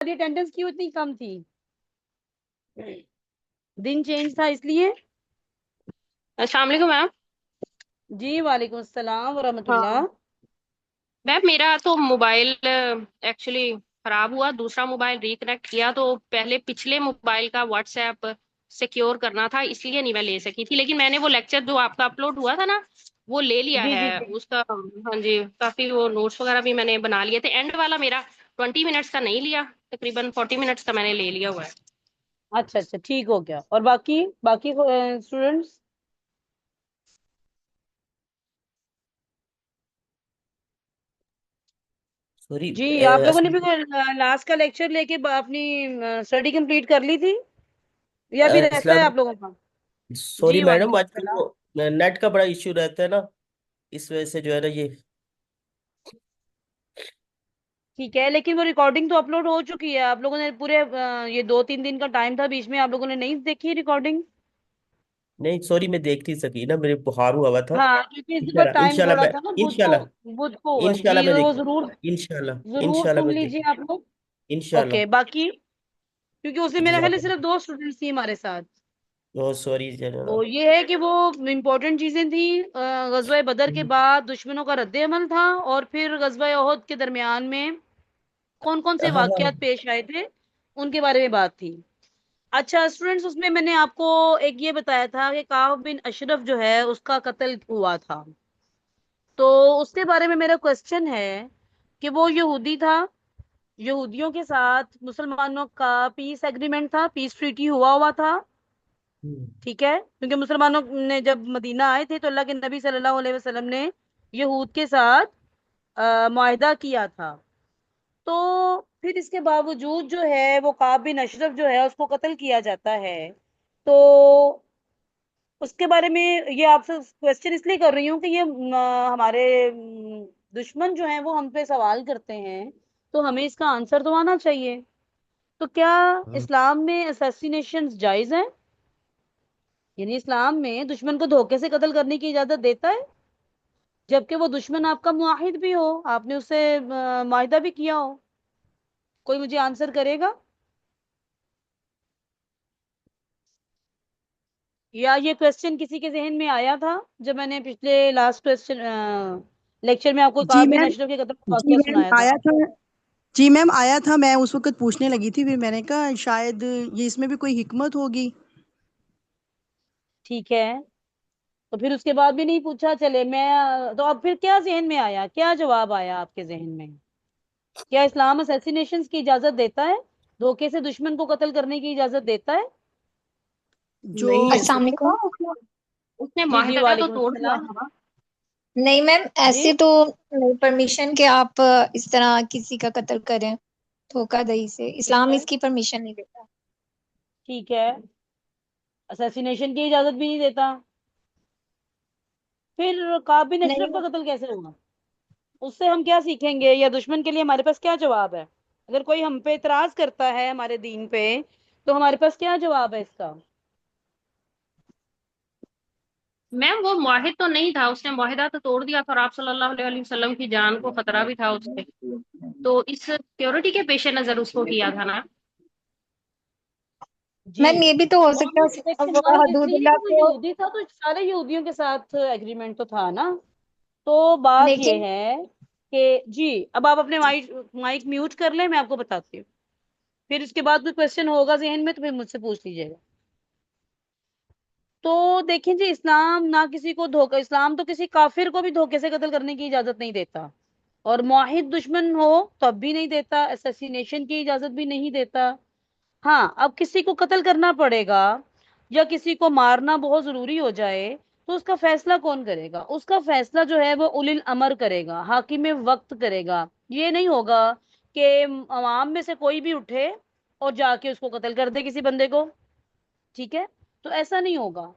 ہماری اٹینڈنس کیوں اتنی کم تھی؟ دن چینج تھا اس لیے؟ السلام علیکم میم. جی وعلیکم السلام ورحمۃ ہاں اللہ. میم میرا تو موبائل ایکچولی خراب ہوا. دوسرا موبائل ریکنیکٹ کیا تو پہلے پچھلے موبائل کا واٹس ایپ سیکیور کرنا تھا, اس لیے نہیں میں لے سکی تھی. لیکن میں نے وہ لیکچر جو آپ کا اپلوڈ ہوا تھا نا وہ لے لیا جی ہے جی جی. اس کا. ہاں جی, کافی وہ نوٹس وغیرہ بھی میں نے بنا لیے تھے. اینڈ والا میرا 20 منٹس کا نہیں لیا, تقریباً 40 منٹس کا میں نے لے لیا ہوا ہے. اچھا اچھا ٹھیک ہو گیا. اور باقی باقی اسٹوڈینٹس؟ سوری جی آپ لوگوں نے بھی لاسٹ کا لیکچر لے کے اپنی اسٹڈی کمپلیٹ کر لی تھی یا ابھی رہتا ہے اسلام. آپ لوگوں کا؟ سوری جی میڈم, وعلیکم آج کل السلام. وہ نیٹ کا بڑا ایشو رہتا ہے نا, اس وجہ سے جو ہے نا یہ. ٹھیک ہے, لیکن وہ ریکارڈنگ تو اپلوڈ ہو چکی ہے. آپ لوگوں نے پورے یہ 2-3 دن کا ٹائم تھا بیچ میں, آپ لوگوں نے نہیں دیکھی ریکارڈنگ؟ نہیں سوری, میں دیکھ نہیں سکی نا, میرے بخار ہوا ہوا تھا. ہاں کیونکہ اس کے بعد انشاءاللہ ٹائم انشاءاللہ تھوڑا میں تھا نا, انشاءاللہ بدھ کو ہوا ہے انشاءاللہ جی, میں تو وہ دیکھ ضرور انشاءاللہ ضرور انشاءاللہ سن میں لیجیے دیکھ آپ لوگ. انشاءاللہ. اوکے باقی کیونکہ اس میں میرا خیال ہے صرف 2 اسٹوڈینٹس تھی ہمارے ساتھ. سوری تو یہ ہے کہ وہ امپورٹنٹ چیزیں تھیں. غزوہ بدر کے بعد دشمنوں کا رد عمل تھا, اور پھر غزوہ احد کے درمیان میں کون کون سے ہاں ہاں. واقعات پیش آئے تھے ان کے بارے میں بات تھی. اچھا اسٹوڈینٹس, اس میں نے آپ کو ایک یہ بتایا تھا کہ کعب بن اشرف جو ہے اس کا قتل ہوا تھا. تو اس کے بارے میں میرا کوشچن ہے کہ وہ یہودی تھا, یہودیوں کے ساتھ مسلمانوں کا پیس ایگریمنٹ تھا, پیس ٹریٹی ہوا تھا. ٹھیک ہے, کیونکہ مسلمانوں نے جب مدینہ آئے تھے تو اللہ کے نبی صلی اللہ علیہ وسلم نے یہود کے ساتھ معاہدہ کیا تھا. تو پھر اس کے باوجود جو ہے وہ کعب بن اشرف جو ہے اس کو قتل کیا جاتا ہے. تو اس کے بارے میں یہ آپ سے کوشچن اس لیے کر رہی ہوں کہ یہ ہمارے دشمن جو ہیں وہ ہم پہ سوال کرتے ہیں, تو ہمیں اس کا آنسر تو آنا چاہیے. تو کیا اسلام میں اسیسینیشن جائز ہیں؟ یعنی اسلام میں دشمن کو دھوکے سے قتل کرنے کی اجازت دیتا ہے, جبکہ وہ دشمن آپ کا معاہد بھی ہو, آپ نے اس سے معاہدہ بھی کیا ہو. کوئی مجھے آنسر کرے گا؟ یا یہ کوشچن کسی کے ذہن میں آیا تھا جب میں نے پچھلے لاسٹ کوشچن لیکچر میں آپ کو جی کعب بن میم. اشرف کے قتل کا جی واقعہ میم سنایا تھا؟ آیا تھا. جی میم آیا تھا, میں اس وقت پوچھنے لگی تھی, پھر میں نے کہا شاید یہ اس میں بھی کوئی حکمت ہوگی. ٹھیک ہے, تو پھر اس کے بعد بھی نہیں پوچھا. چلے میں تو اب پھر کیا ذہن میں آیا, کیا جواب آیا آپ کے ذہن میں؟ کیا اسلام اسیسینیشن کی اجازت دیتا ہے, دھوکے سے دشمن کو قتل کرنے کی اجازت دیتا ہے؟ جو نہیں ایسا. السلام علیکم. اس نے جی جی معاہدہ تو وعلیکم توڑ دیا السلام. تھا نا. نہیں میم, جی ایسے تو پرمیشن کہ آپ اس طرح کسی کا قتل کریں دھوکہ دہی سے, ٹھیک اسلام ہے اس کی پرمیشن نہیں دیتا. ٹھیک ہے, اسیسینیشن کی اجازت بھی نہیں دیتا, پھر کعب بن اشرف نہیں کا قتل کیسے ہوگا؟ اس سے ہم کیا سیکھیں گے, یا دشمن کے لیے ہمارے پاس کیا جواب ہے؟ اگر کوئی ہم پہ اعتراض کرتا ہے ہمارے دین پہ, تو ہمارے پاس کیا جواب ہے اس کا؟ میم وہ معاہد تو نہیں تھا, اس نے معاہدہ تو توڑ دیا تھا, اور آپ صلی اللہ علیہ وسلم کی جان کو خطرہ بھی تھا اس پہ, تو اس سیکورٹی کے پیش نظر اس کو کیا تھا نا. جی میم یہ بھی تو ہو سکتا معاہد ہے پروٹیکشن وہ معاہد اس حدود لیے اللہ کہ وہ کو. یہودی تھا, تو سارے یہودیوں کے ساتھ ایگریمنٹ تو تھا نا. تو بات لیکن یہ ہے کہ جی اب آپ اپنے مائک میوٹ کر لیں, میں آپ کو بتاتی ہوں. پھر اس کے بعد کوئی کوشچن ہوگا ذہن میں تو پھر مجھ سے پوچھ لیجیے گا. تو دیکھیں جی, اسلام نہ کسی کو دھوکا, اسلام تو کسی کافر کو بھی دھوکے سے قتل کرنے کی اجازت نہیں دیتا, اور معاہد دشمن ہو تب بھی نہیں دیتا, اسیسینیشن کی اجازت بھی نہیں دیتا. ہاں اب کسی کو قتل کرنا پڑے گا یا کسی کو مارنا بہت ضروری ہو جائے, تو اس کا فیصلہ کون کرے گا؟ اس کا فیصلہ جو ہے وہ اولی الامر کرے گا, حاکم وقت کرے گا. یہ نہیں ہوگا کہ عوام میں سے کوئی بھی اٹھے اور جا کے اس کو قتل کر دے کسی بندے کو. ٹھیک ہے, تو ایسا نہیں ہوگا.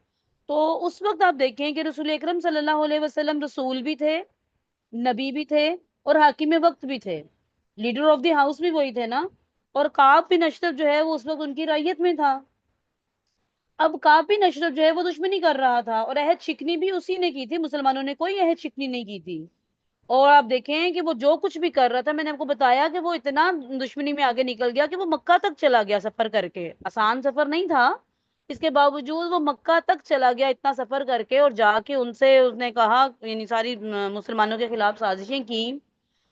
تو اس وقت آپ دیکھیں کہ رسول اکرم صلی اللہ علیہ وسلم رسول بھی تھے, نبی بھی تھے, اور حاکم وقت بھی تھے, لیڈر آف دی ہاؤس بھی وہی تھے نا. اور کعب بن اشرف جو ہے وہ اس وقت ان کی رعیت میں تھا. اب کعب بن اشرف جو ہے وہ دشمنی کر رہا تھا, اور عہد شکنی بھی اسی نے کی تھی, مسلمانوں نے کوئی عہد شکنی نہیں کی تھی. اور آپ دیکھیں کہ وہ جو کچھ بھی کر رہا تھا، میں نے آپ کو بتایا کہ وہ اتنا دشمنی میں آگے نکل گیا کہ وہ مکہ تک چلا گیا سفر کر کے. آسان سفر نہیں تھا، اس کے باوجود وہ مکہ تک چلا گیا اتنا سفر کر کے، اور جا کے ان سے اس نے کہا، یعنی ساری مسلمانوں کے خلاف سازشیں کی،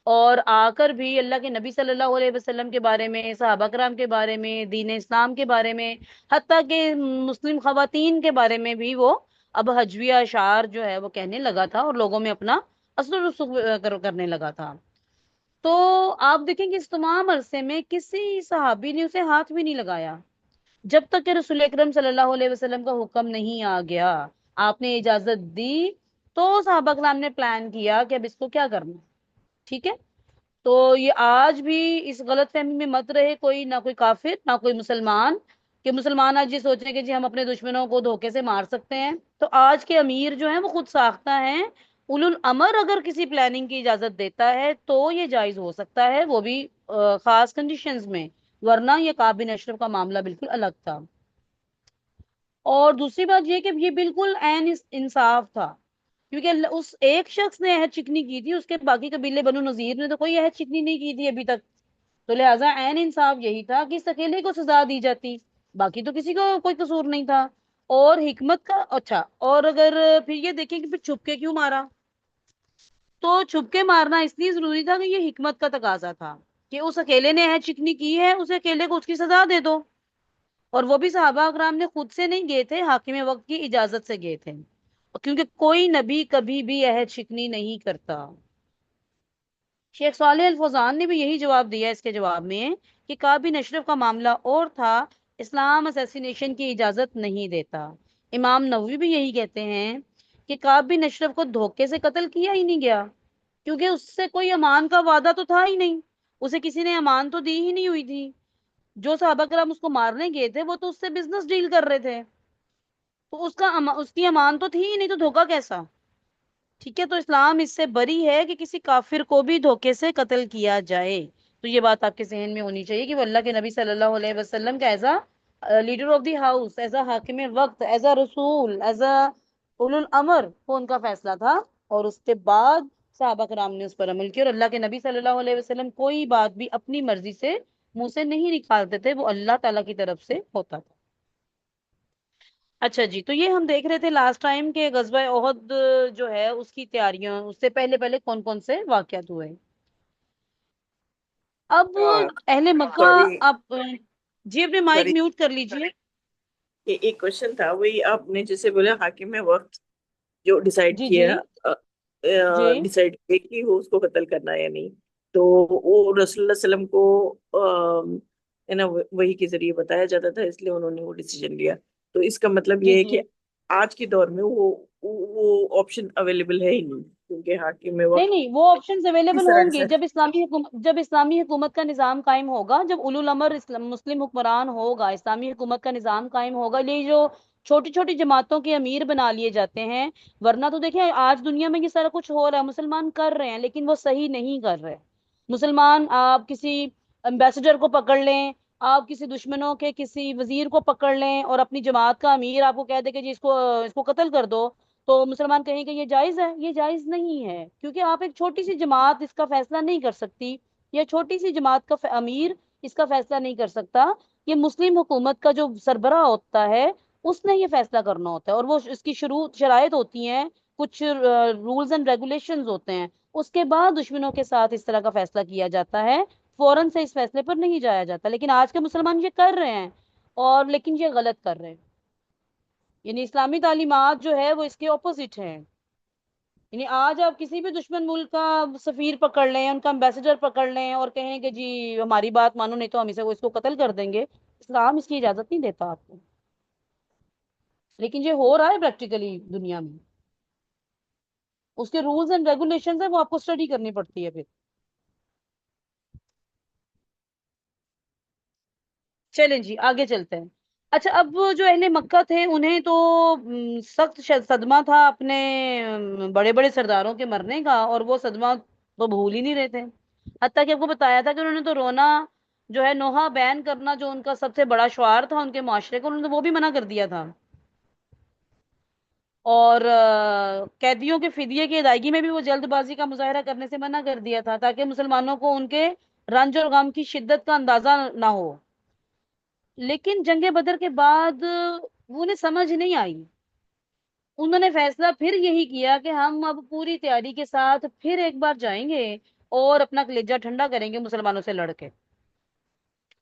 اور آ کر بھی اللہ کے نبی صلی اللہ علیہ وسلم کے بارے میں، صحابہ کرام کے بارے میں، دین اسلام کے بارے میں، حتیٰ کہ مسلم خواتین کے بارے میں بھی وہ اب حجویہ اشعار جو ہے وہ کہنے لگا تھا، اور لوگوں میں اپنا اثر و رسوخ کرنے لگا تھا. تو آپ دیکھیں کہ اس تمام عرصے میں کسی صحابی نے اسے ہاتھ بھی نہیں لگایا، جب تک کہ رسول اکرم صلی اللہ علیہ وسلم کا حکم نہیں آ گیا، آپ نے اجازت دی، تو صحابہ کرام نے پلان کیا کہ اب اس کو کیا کرنا ہے. ٹھیک ہے. تو یہ آج بھی اس غلط فہمی میں مت رہے کوئی، نہ کوئی کافر نہ کوئی مسلمان، کہ مسلمان آج یہ سوچیں کہ جی ہم اپنے دشمنوں کو دھوکے سے مار سکتے ہیں. تو آج کے امیر جو ہیں وہ خود ساختہ ہیں. اولو الامر اگر کسی پلاننگ کی اجازت دیتا ہے تو یہ جائز ہو سکتا ہے، وہ بھی خاص کنڈیشنز میں، ورنہ یہ کعب بن اشرف کا معاملہ بالکل الگ تھا. اور دوسری بات یہ کہ یہ بالکل عین انصاف تھا، کیونکہ اس ایک شخص نے عہد چکنی کی تھی، اس کے باقی قبیلے بنو نذیر نے تو کوئی عہد چکنی نہیں کی تھی ابھی تک. تو لہٰذا عین انصاف یہی تھا کہ اس اکیلے کو سزا دی جاتی، باقی تو کسی کو کوئی قصور نہیں تھا. اور حکمت کا اچھا، اور اگر پھر یہ دیکھیں کہ پھر چھپ کے کیوں مارا، تو چھپ کے مارنا اس لیے ضروری تھا کہ یہ حکمت کا تقاضا تھا کہ اس اکیلے نے عہد چکنی کی ہے، اسے اکیلے کو اس کی سزا دے دو. اور وہ بھی صحابہ اکرام نے خود سے نہیں گئے تھے، حاکم وقت کی اجازت سے گئے تھے، کیونکہ کوئی نبی کبھی بھی عہد شکنی نہیں کرتا. شیخ صالح الفوزان نے بھی یہی جواب دیا اس کے جواب میں کہ کعب بن اشرف کا معاملہ اور تھا، اسلام اسیسینیشن کی اجازت نہیں دیتا. امام نووی بھی یہی کہتے ہیں کہ کعب بن اشرف کو دھوکے سے قتل کیا ہی نہیں گیا، کیونکہ اس سے کوئی امان کا وعدہ تو تھا ہی نہیں، اسے کسی نے امان تو دی ہی نہیں ہوئی تھی. جو صحابہ کرام اس کو مارنے گئے تھے وہ تو اس سے بزنس ڈیل کر رہے تھے، تو اس کی امان تو تھی ہی نہیں، تو دھوکا کیسا. ٹھیک ہے. تو اسلام اس سے بری ہے کہ کسی کافر کو بھی دھوکے سے قتل کیا جائے. تو یہ بات آپ کے ذہن میں ہونی چاہیے کہ وہ اللہ کے نبی صلی اللہ علیہ وسلم کا as a leader of the house, as a حاکم وقت، ایز اے رسول، ایز اے اولو الامر، وہ ان کا فیصلہ تھا، اور اس کے بعد صحابہ کرام نے اس پر عمل کیا. اور اللہ کے نبی صلی اللہ علیہ وسلم کوئی بات بھی اپنی مرضی سے منہ سے نہیں نکالتے تھے، وہ اللہ تعالیٰ کی طرف سے ہوتا تھا. اچھا جی، تو یہ ہم دیکھ رہے تھے لاسٹ ٹائم کہ غزوہ احد جو ہے اس کی تیاریاں، اس سے پہلے پہلے کون کون سے واقعات ہوئے. اب اہل مکہ، سوری آپ جی اپنے مائک سوری میوٹ کر لیجئے. ایک کوشچن تھا، وہی آپ نے جیسے بولا حاکم وقت جو ڈیسائیڈ جی جی کیا، جی ڈیسائیڈ کیا کہ وہ اس کو قتل کرنا ہے یا نہیں، تو وہ رسول اللہ علیہ وسلم کو ہے نا وہی کے ذریعے بتایا جاتا تھا، اس لیے انہوں نے وہ ڈیسیجن لیا. تو اس کا مطلب جی یہ ہے جی کہ آج کے دور میں وہ آپشن اویلیبل ہے ہی نہیں، کیونکہ حاکم نہیں وقت نہیں، وہ آپشنز کس اویلیبل طرح ہوں گے ڈیسائیڈ. جب اسلامی حکومت کا نظام قائم ہوگا، جب اولو الامر مسلم حکمران ہوگا، اسلامی حکومت کا نظام قائم ہوگا. یہ جو چھوٹی چھوٹی جماعتوں کے امیر بنا لیے جاتے ہیں، ورنہ تو دیکھیں آج دنیا میں یہ سارا کچھ ہو رہا ہے، مسلمان کر رہے ہیں لیکن وہ صحیح نہیں کر رہے. مسلمان آپ کسی امبیسڈر کو پکڑ لیں، آپ کسی دشمنوں کے کسی وزیر کو پکڑ لیں، اور اپنی جماعت کا امیر آپ کو کہہ دے کہ جی اس کو قتل کر دو، تو مسلمان کہیں کہ یہ جائز ہے. یہ جائز نہیں ہے، کیونکہ آپ ایک چھوٹی سی جماعت اس کا فیصلہ نہیں کر سکتی، یا چھوٹی سی جماعت کا امیر اس کا فیصلہ نہیں کر سکتا. یہ مسلم حکومت کا جو سربراہ ہوتا ہے اس نے یہ فیصلہ کرنا ہوتا ہے، اور وہ اس کی شرائط ہوتی ہیں، کچھ رولز اینڈ ریگولیشنز ہوتے ہیں، اس کے بعد دشمنوں کے ساتھ اس طرح کا فیصلہ کیا جاتا ہے. فوراً سے اس فیصلے پر نہیں جایا جاتا. لیکن آج کے مسلمان یہ کر رہے ہیں، اور لیکن یہ غلط کر رہے ہیں. یعنی اسلامی تعلیمات جو ہے وہ اس کے اپوزٹ ہیں. یعنی آج آپ کسی بھی دشمن ملک کا سفیر پکڑ لیں، ان کا امبیسڈر پکڑ لیں، اور کہیں کہ جی ہماری بات مانو نہیں تو ہم اس کو قتل کر دیں گے، اسلام اس کی اجازت نہیں دیتا آپ کو. لیکن یہ ہو رہا ہے پریکٹیکلی دنیا میں. اس کے رولز اینڈ ریگولیشنز ہیں، وہ آپ کو اسٹڈی کرنی پڑتی ہے پھر. چلیں جی آگے چلتے ہیں. اچھا، اب جو اہل مکہ تھے انہیں تو سخت صدمہ تھا اپنے بڑے بڑے سرداروں کے مرنے کا، اور وہ صدمہ تو بھول ہی نہیں رہے تھے. حتیٰ کہ آپ کو بتایا تھا کہ انہوں نے تو رونا جو ہے، نوحہ بیان کرنا جو ان کا سب سے بڑا شعار تھا ان کے معاشرے کا، انہوں نے وہ بھی منع کر دیا تھا. اور قیدیوں کے فدیے کی ادائیگی میں بھی وہ جلد بازی کا مظاہرہ کرنے سے منع کر دیا تھا، تاکہ مسلمانوں کو ان کے رنج اور غم کی شدت کا اندازہ نہ ہو۔ لیکن جنگ بدر کے بعد وہ انہیں سمجھ نہیں آئی۔ انہوں نے فیصلہ پھر یہی کیا کہ ہم اب پوری تیاری کے ساتھ پھر ایک بار جائیں گے اور اپنا کلیجہ ٹھنڈا کریں گے مسلمانوں سے لڑ کے،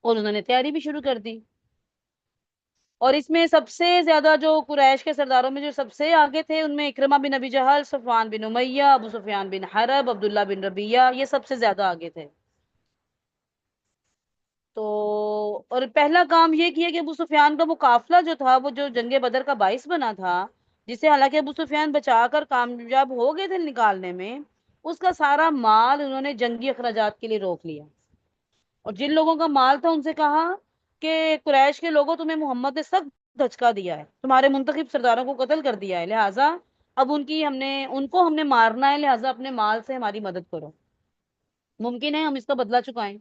اور انہوں نے تیاری بھی شروع کر دی۔ اور اس میں سب سے زیادہ جو قریش کے سرداروں میں جو سب سے آگے تھے، ان میں اکرمہ بن ابی جہل، صفوان بن امیہ، ابو سفیان بن حرب، عبداللہ بن ربیعہ، یہ سب سے زیادہ آگے تھے۔ تو اور پہلا کام یہ کیا کہ ابو سفیان کا وہ قافلہ جو تھا، وہ جو جنگ بدر کا باعث بنا تھا، جسے حالانکہ ابو سفیان بچا کر کامیاب ہو گئے تھے نکالنے میں، اس کا سارا مال انہوں نے جنگی اخراجات کے لیے روک لیا۔ اور جن لوگوں کا مال تھا ان سے کہا کہ قریش کے لوگوں، تمہیں محمد نے سخت دھچکا دیا ہے، تمہارے منتخب سرداروں کو قتل کر دیا ہے، لہٰذا اب ان کو ہم نے مارنا ہے، لہٰذا اپنے مال سے ہماری مدد کرو، ممکن ہے ہم اس کا بدلہ چکائیں۔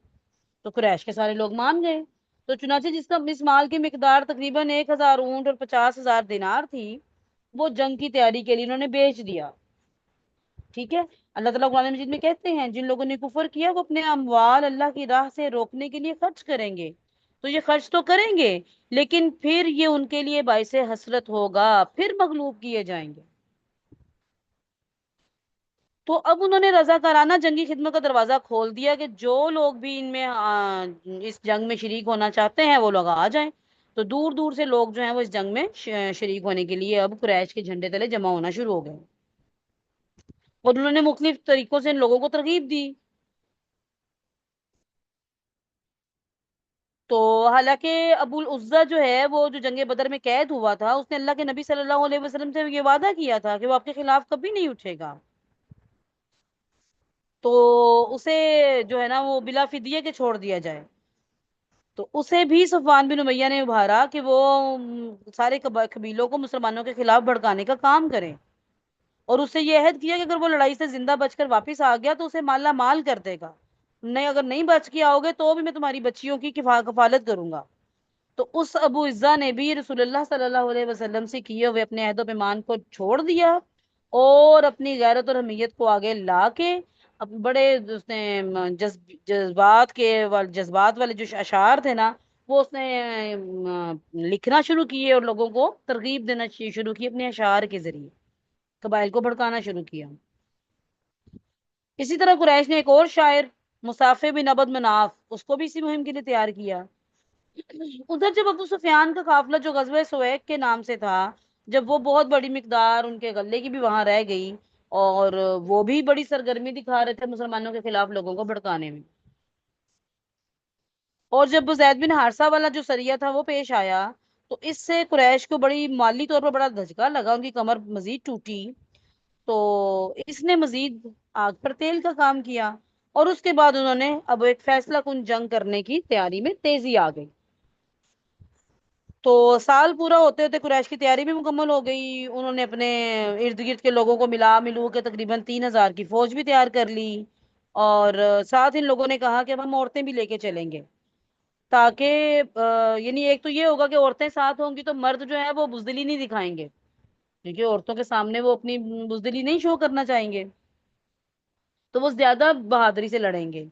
تو قریش کے سارے لوگ مان گئے۔ تو چنانچہ جس کا اس مال کی مقدار تقریباً 1,000 اونٹ اور 50,000 دینار تھی، وہ جنگ کی تیاری کے لیے انہوں نے بیچ دیا۔ ٹھیک ہے، اللہ تعالیٰ قرآن مجید میں کہتے ہیں جن لوگوں نے کفر کیا وہ اپنے اموال اللہ کی راہ سے روکنے کے لیے خرچ کریں گے، تو یہ خرچ تو کریں گے، لیکن پھر یہ ان کے لیے باعث حسرت ہوگا، پھر مغلوب کیے جائیں گے۔ تو اب انہوں نے رضاکارانہ جنگی خدمت کا دروازہ کھول دیا کہ جو لوگ بھی ان میں اس جنگ میں شریک ہونا چاہتے ہیں وہ لوگ آ جائیں۔ تو دور دور سے لوگ جو ہیں وہ اس جنگ میں شریک ہونے کے لیے اب قریش کے جھنڈے تلے جمع ہونا شروع ہو گئے، اور انہوں نے مختلف طریقوں سے ان لوگوں کو ترغیب دی۔ تو حالانکہ ابو العزا جو ہے، وہ جو جنگ بدر میں قید ہوا تھا، اس نے اللہ کے نبی صلی اللہ علیہ وسلم سے یہ وعدہ کیا تھا کہ وہ آپ کے خلاف کبھی نہیں اٹھے گا، تو اسے جو ہے نا وہ بلا فدیہ کے چھوڑ دیا جائے۔ تو اسے بھی صفوان بن امیہ نے ابھارا کہ وہ سارے قبیلوں کو مسلمانوں کے خلاف بھڑکانے کا کام کرے، اور اس سے یہ عہد کیا کہ اگر وہ لڑائی سے زندہ بچ کر واپس آ گیا تو اسے مالا مال کر دے گا، نہیں اگر نہیں بچ کے آؤ گے تو بھی میں تمہاری بچیوں کی کفالت کروں گا۔ تو اس ابو عزا نے بھی رسول اللہ صلی اللہ علیہ وسلم سے کیے ہوئے اپنے عہد و پیمان کو چھوڑ دیا، اور اپنی غیرت اور حمیت کو آگے لا کے بڑے اس نے جذبات والے جو اشعار تھے نا، وہ اس نے لکھنا شروع کیے اور لوگوں کو ترغیب دینا شروع کی اپنے اشعار کے ذریعے، قبائل کو بھڑکانا شروع کیا۔ اسی طرح قریش نے ایک اور شاعر مصافے بن عبد مناف، اس کو بھی اسی مہم کے لیے تیار کیا۔ ادھر جب ابو سفیان کا قافلہ جو غزوہ سویق کے نام سے تھا، جب وہ بہت بڑی مقدار ان کے غلے کی بھی وہاں رہ گئی، اور وہ بھی بڑی سرگرمی دکھا رہے تھے مسلمانوں کے خلاف لوگوں کو بھڑکانے میں، اور جب زید بن حارثہ والا جو سریہ تھا وہ پیش آیا، تو اس سے قریش کو بڑی مالی طور پر بڑا دھچکا لگا، ان کی کمر مزید ٹوٹی۔ تو اس نے مزید آگ پر تیل کا کام کیا، اور اس کے بعد انہوں نے اب ایک فیصلہ کن جنگ کرنے کی تیاری میں تیزی آ گئی۔ تو سال پورا ہوتے ہوتے قریش کی تیاری بھی مکمل ہو گئی، انہوں نے اپنے ارد گرد کے لوگوں کو ملو کے تقریباً 3,000 کی فوج بھی تیار کر لی، اور ساتھ ان لوگوں نے کہا کہ اب ہم عورتیں بھی لے کے چلیں گے، تاکہ یعنی ایک تو یہ ہوگا کہ عورتیں ساتھ ہوں گی تو مرد جو ہے وہ بزدلی نہیں دکھائیں گے، کیونکہ عورتوں کے سامنے وہ اپنی بزدلی نہیں شو کرنا چاہیں گے، تو وہ زیادہ بہادری سے لڑیں گے۔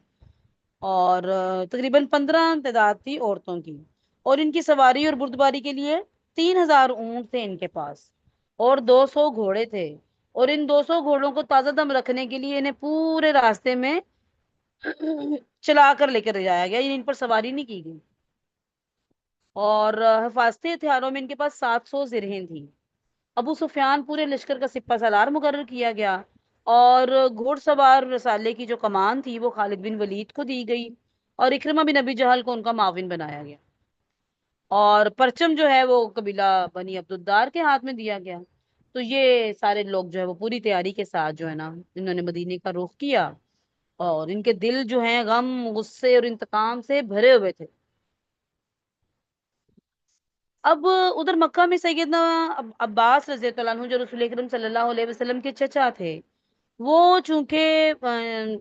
اور تقریباً 15 تعداد تھی عورتوں کی، اور ان کی سواری اور بردباری کے لیے 3,000 اونٹ تھے ان کے پاس، اور 200 گھوڑے تھے، اور ان 200 گھوڑوں کو تازہ دم رکھنے کے لیے انہیں پورے راستے میں چلا کر لے کر جایا گیا، یعنی ان پر سواری نہیں کی گئی۔ اور حفاظتی ہتھیاروں میں ان کے پاس 700 زرہیں تھی۔ ابو سفیان پورے لشکر کا سپہ سالار مقرر کیا گیا، اور گھوڑ سوار رسالے کی جو کمان تھی وہ خالد بن ولید کو دی گئی، اور اکرمہ بن ابی جہل کو ان کا معاون بنایا گیا، اور پرچم جو ہے وہ قبیلہ بنی عبد الدار کے ہاتھ میں دیا گیا۔ تو یہ سارے لوگ جو ہے وہ پوری تیاری کے ساتھ جو ہے نا انہوں نے مدینے کا رخ کیا، اور ان کے دل جو ہیں غم، غصے اور انتقام سے بھرے ہوئے تھے۔ اب ادھر مکہ میں سیدنا عباس رضی اللہ عنہ جو رسول اکرم صلی اللہ علیہ وسلم کے چچا تھے، وہ چونکہ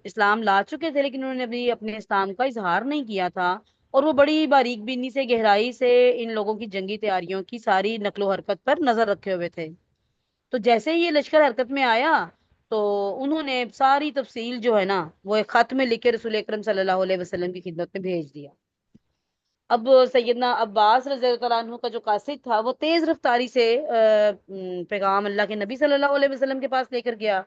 اسلام لا چکے تھے، لیکن انہوں نے اپنے اسلام کا اظہار نہیں کیا تھا، اور وہ بڑی باریک بینی سے گہرائی سے ان لوگوں کی جنگی تیاریوں کی ساری نقل و حرکت پر نظر رکھے ہوئے تھے۔ تو جیسے ہی یہ لشکر حرکت میں آیا تو انہوں نے ساری تفصیل جو ہے نا وہ ایک خط میں لکھ کے رسول اکرم صلی اللہ علیہ وسلم کی خدمت میں بھیج دیا۔ اب سیدنا عباس رضی اللہ تعالیٰ عنہ کا جو قاصد تھا وہ تیز رفتاری سے پیغام اللہ کے نبی صلی اللہ علیہ وسلم کے پاس لے کر گیا،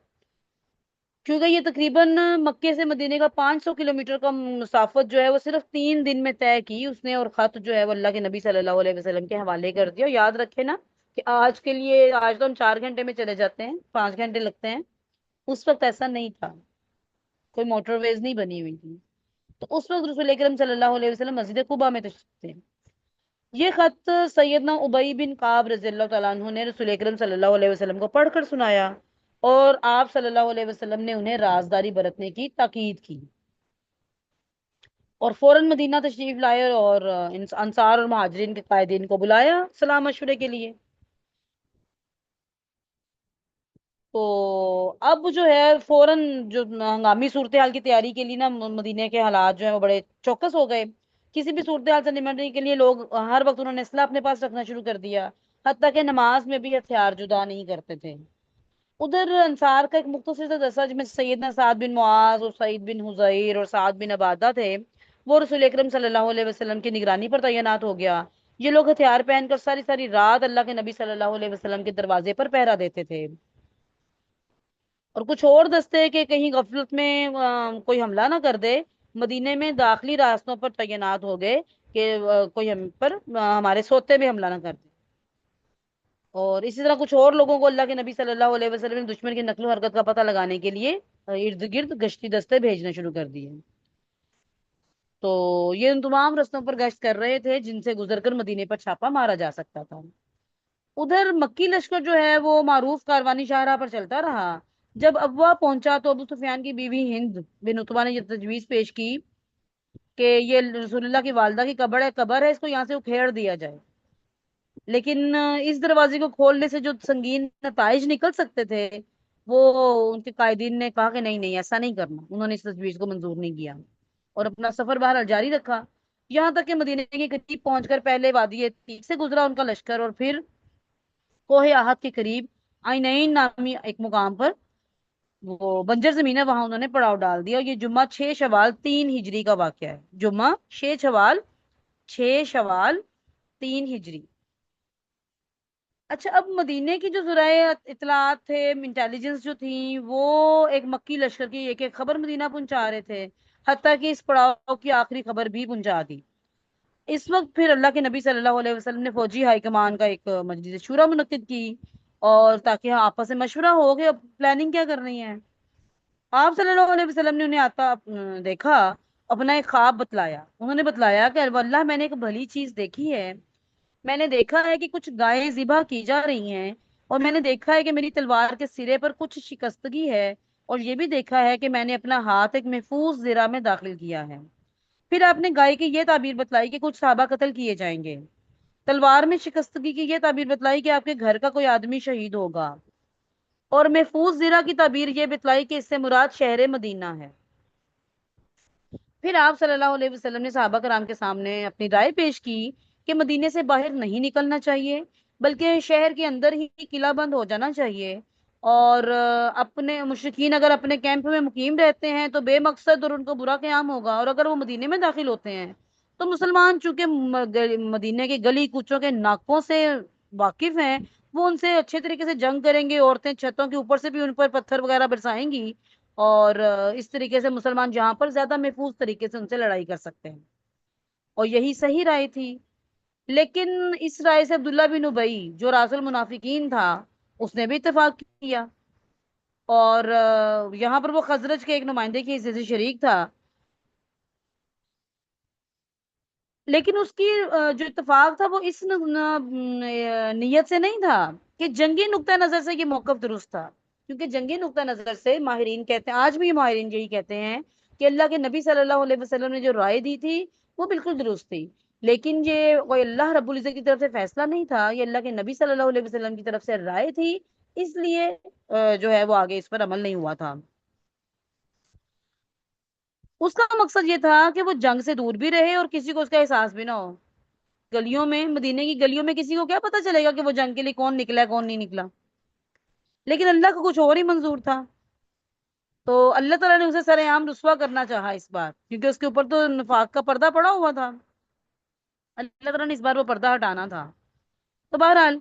کیونکہ یہ تقریباً مکے سے مدینے کا 500 کلومیٹر کا مسافت جو ہے وہ صرف 3 دن میں طے کی اس نے، اور خط جو ہے وہ اللہ کے نبی صلی اللہ علیہ وسلم کے حوالے کر دیا۔ یاد رکھے نا کہ آج کے لیے، آج تو ہم 4 گھنٹے میں چلے جاتے ہیں، 5 گھنٹے لگتے ہیں، اس وقت ایسا نہیں تھا، کوئی موٹر ویز نہیں بنی ہوئی تھی۔ تو اس وقت رسول اکرم صلی اللہ علیہ وسلم مسجد قباء میں تشریف تھے۔ یہ خط سیدنا ابی بن کعب رضی اللہ تعالیٰ عنہ نے رسول اکرم صلی اللہ علیہ وسلم کو پڑھ کر سنایا، اور آپ صلی اللہ علیہ وسلم نے انہیں رازداری برتنے کی تاکید کی، اور فوراً مدینہ تشریف لائے اور انصار اور مہاجرین کے قائدین کو بلایا سلام مشورے کے لیے۔ تو اب جو ہے فوراً جو ہنگامی صورتحال کی تیاری کے لیے نا مدینے کے حالات جو ہیں وہ بڑے چوکس ہو گئے۔ کسی بھی صورتحال سے نمٹنے کے لیے لوگ ہر وقت انہوں نے اسلحہ اپنے پاس رکھنا شروع کر دیا، حتیٰ کہ نماز میں بھی ہتھیار جدا نہیں کرتے تھے۔ ادھر انصار کا ایک مختصر سا دستہ جس میں سیدنا سعد بن معاذ اور سعید بن حضیر اور سعد بن عبادہ تھے، وہ رسول اکرم صلی اللہ علیہ وسلم کی نگرانی پر تعینات ہو گیا۔ یہ لوگ ہتھیار پہن کر ساری ساری رات اللہ کے نبی صلی اللہ علیہ وسلم کے دروازے پر پہرا دیتے تھے، اور کچھ اور دستے کہ کہیں غفلت میں کوئی حملہ نہ کر دے، مدینے میں داخلی راستوں پر تعینات ہو گئے کہ کوئی ہم پر ہمارے سوتے میں حملہ نہ کر دے۔ اور اسی طرح کچھ اور لوگوں کو اللہ کے نبی صلی اللہ علیہ وسلم نے دشمن کی نقل و حرکت کا پتہ لگانے کے لیے ارد گرد گشتی دستے بھیجنے شروع کر دیے۔ تو یہ ان تمام رستوں پر گشت کر رہے تھے جن سے گزر کر مدینے پر چھاپا مارا جا سکتا تھا۔ ادھر مکی لشکر جو ہے وہ معروف کاروانی شاہراہ پر چلتا رہا۔ جب ابوا پہنچا تو ابو سفیان کی بیوی ہند بن عتبہ نے یہ تجویز پیش کی کہ یہ رسول اللہ کی والدہ کی قبر ہے، اس کو یہاں سے اکھیڑ دیا جائے، لیکن اس دروازے کو کھولنے سے جو سنگین نتائج نکل سکتے تھے وہ ان کے قائدین نے کہا کہ نہیں نہیں ایسا نہیں کرنا، انہوں نے اس تجویز کو منظور نہیں کیا اور اپنا سفر بہرحال جاری رکھا، یہاں تک کہ مدینے کے قریب پہنچ کر پہلے وادی عتیق سے گزرا ان کا لشکر، اور پھر کوہ احد کے قریب عینین نامی ایک مقام پر وہ بنجر زمین ہے وہاں انہوں نے پڑاؤ ڈال دیا۔ اور یہ جمعہ 6 شوال 3 ہجری کا واقعہ ہے، جمعہ 6 شوال 3 ہجری۔ اچھا، اب مدینے کی جو ذرائع اطلاعات تھے، انٹیلیجنس جو تھی، وہ ایک مکی لشکر کی ایک ایک خبر مدینہ پہنچا رہے تھے، حتیٰ کہ اس پڑاؤ کی آخری خبر بھی پہنچا دی۔ اس وقت پھر اللہ کے نبی صلی اللہ علیہ وسلم نے فوجی ہائی کمان کا ایک مجلس شورا منعقد کی، اور تاکہ آپس میں مشورہ ہو کہ اب پلاننگ کیا کرنی ہے۔ آپ صلی اللہ علیہ وسلم نے انہیں آتا دیکھا، اپنا ایک خواب بتلایا۔ انہوں نے بتلایا کہ اللہ میں نے ایک بھلی چیز دیکھی ہے، میں نے دیکھا ہے کہ کچھ گائیں ذبح کی جا رہی ہیں، اور میں نے دیکھا ہے کہ میری تلوار کے سرے پر کچھ شکستگی ہے، اور یہ بھی دیکھا ہے کہ میں نے اپنا ہاتھ ایک محفوظ زرہ میں داخل کیا ہے۔ پھر آپ نے گائے کی یہ تعبیر بتلائی کہ کچھ صحابہ قتل کیے جائیں گے، تلوار میں شکستگی کی یہ تعبیر بتلائی کہ آپ کے گھر کا کوئی آدمی شہید ہوگا، اور محفوظ زرہ کی تعبیر یہ بتلائی کہ اس سے مراد شہر مدینہ ہے۔ پھر آپ صلی اللہ علیہ وسلم نے صحابہ کرام کے سامنے اپنی رائے پیش کی کہ مدینے سے باہر نہیں نکلنا چاہیے، بلکہ شہر کے اندر ہی قلعہ بند ہو جانا چاہیے، اور اپنے مشرکین اگر اپنے کیمپ میں مقیم رہتے ہیں تو بے مقصد اور ان کو برا قیام ہوگا، اور اگر وہ مدینے میں داخل ہوتے ہیں تو مسلمان چونکہ مدینے کے گلی کوچوں کے ناکوں سے واقف ہیں، وہ ان سے اچھے طریقے سے جنگ کریں گے، عورتیں چھتوں کے اوپر سے بھی ان پر پتھر وغیرہ برسائیں گی، اور اس طریقے سے مسلمان جہاں پر زیادہ محفوظ طریقے سے ان سے لڑائی کر سکتے ہیں، اور یہی صحیح رائے تھی۔ لیکن اس رائے سے عبداللہ بن ابی جو راس المنافقین تھا اس نے بھی اتفاق کیا، اور یہاں پر وہ خزرج کے ایک نمائندے کی حیثیت سے شریک تھا، لیکن اس کی جو اتفاق تھا وہ اس نیت سے نہیں تھا کہ جنگی نقطہ نظر سے یہ موقف درست تھا، کیونکہ جنگی نقطہ نظر سے ماہرین کہتے ہیں، آج بھی ماہرین یہی کہتے ہیں کہ اللہ کے نبی صلی اللہ علیہ وسلم نے جو رائے دی تھی وہ بالکل درست تھی، لیکن یہ کوئی اللہ رب العزت کی طرف سے فیصلہ نہیں تھا، یہ اللہ کے نبی صلی اللہ علیہ وسلم کی طرف سے رائے تھی، اس لیے جو ہے وہ آگے اس پر عمل نہیں ہوا تھا۔ اس کا مقصد یہ تھا کہ وہ جنگ سے دور بھی رہے اور کسی کو اس کا احساس بھی نہ ہو۔ گلیوں میں، مدینے کی گلیوں میں کسی کو کیا پتا چلے گا کہ وہ جنگ کے لیے کون نکلا ہے کون نہیں نکلا؟ لیکن اللہ کو کچھ اور ہی منظور تھا. تو اللہ تعالیٰ نے اسے سرعام رسوا کرنا چاہا اس بار، کیونکہ اس کے اوپر تو نفاق کا پردہ پڑا ہوا تھا. اللہ تعالیٰ نے اس بار وہ پردہ ہٹانا تھا. تو بہرحال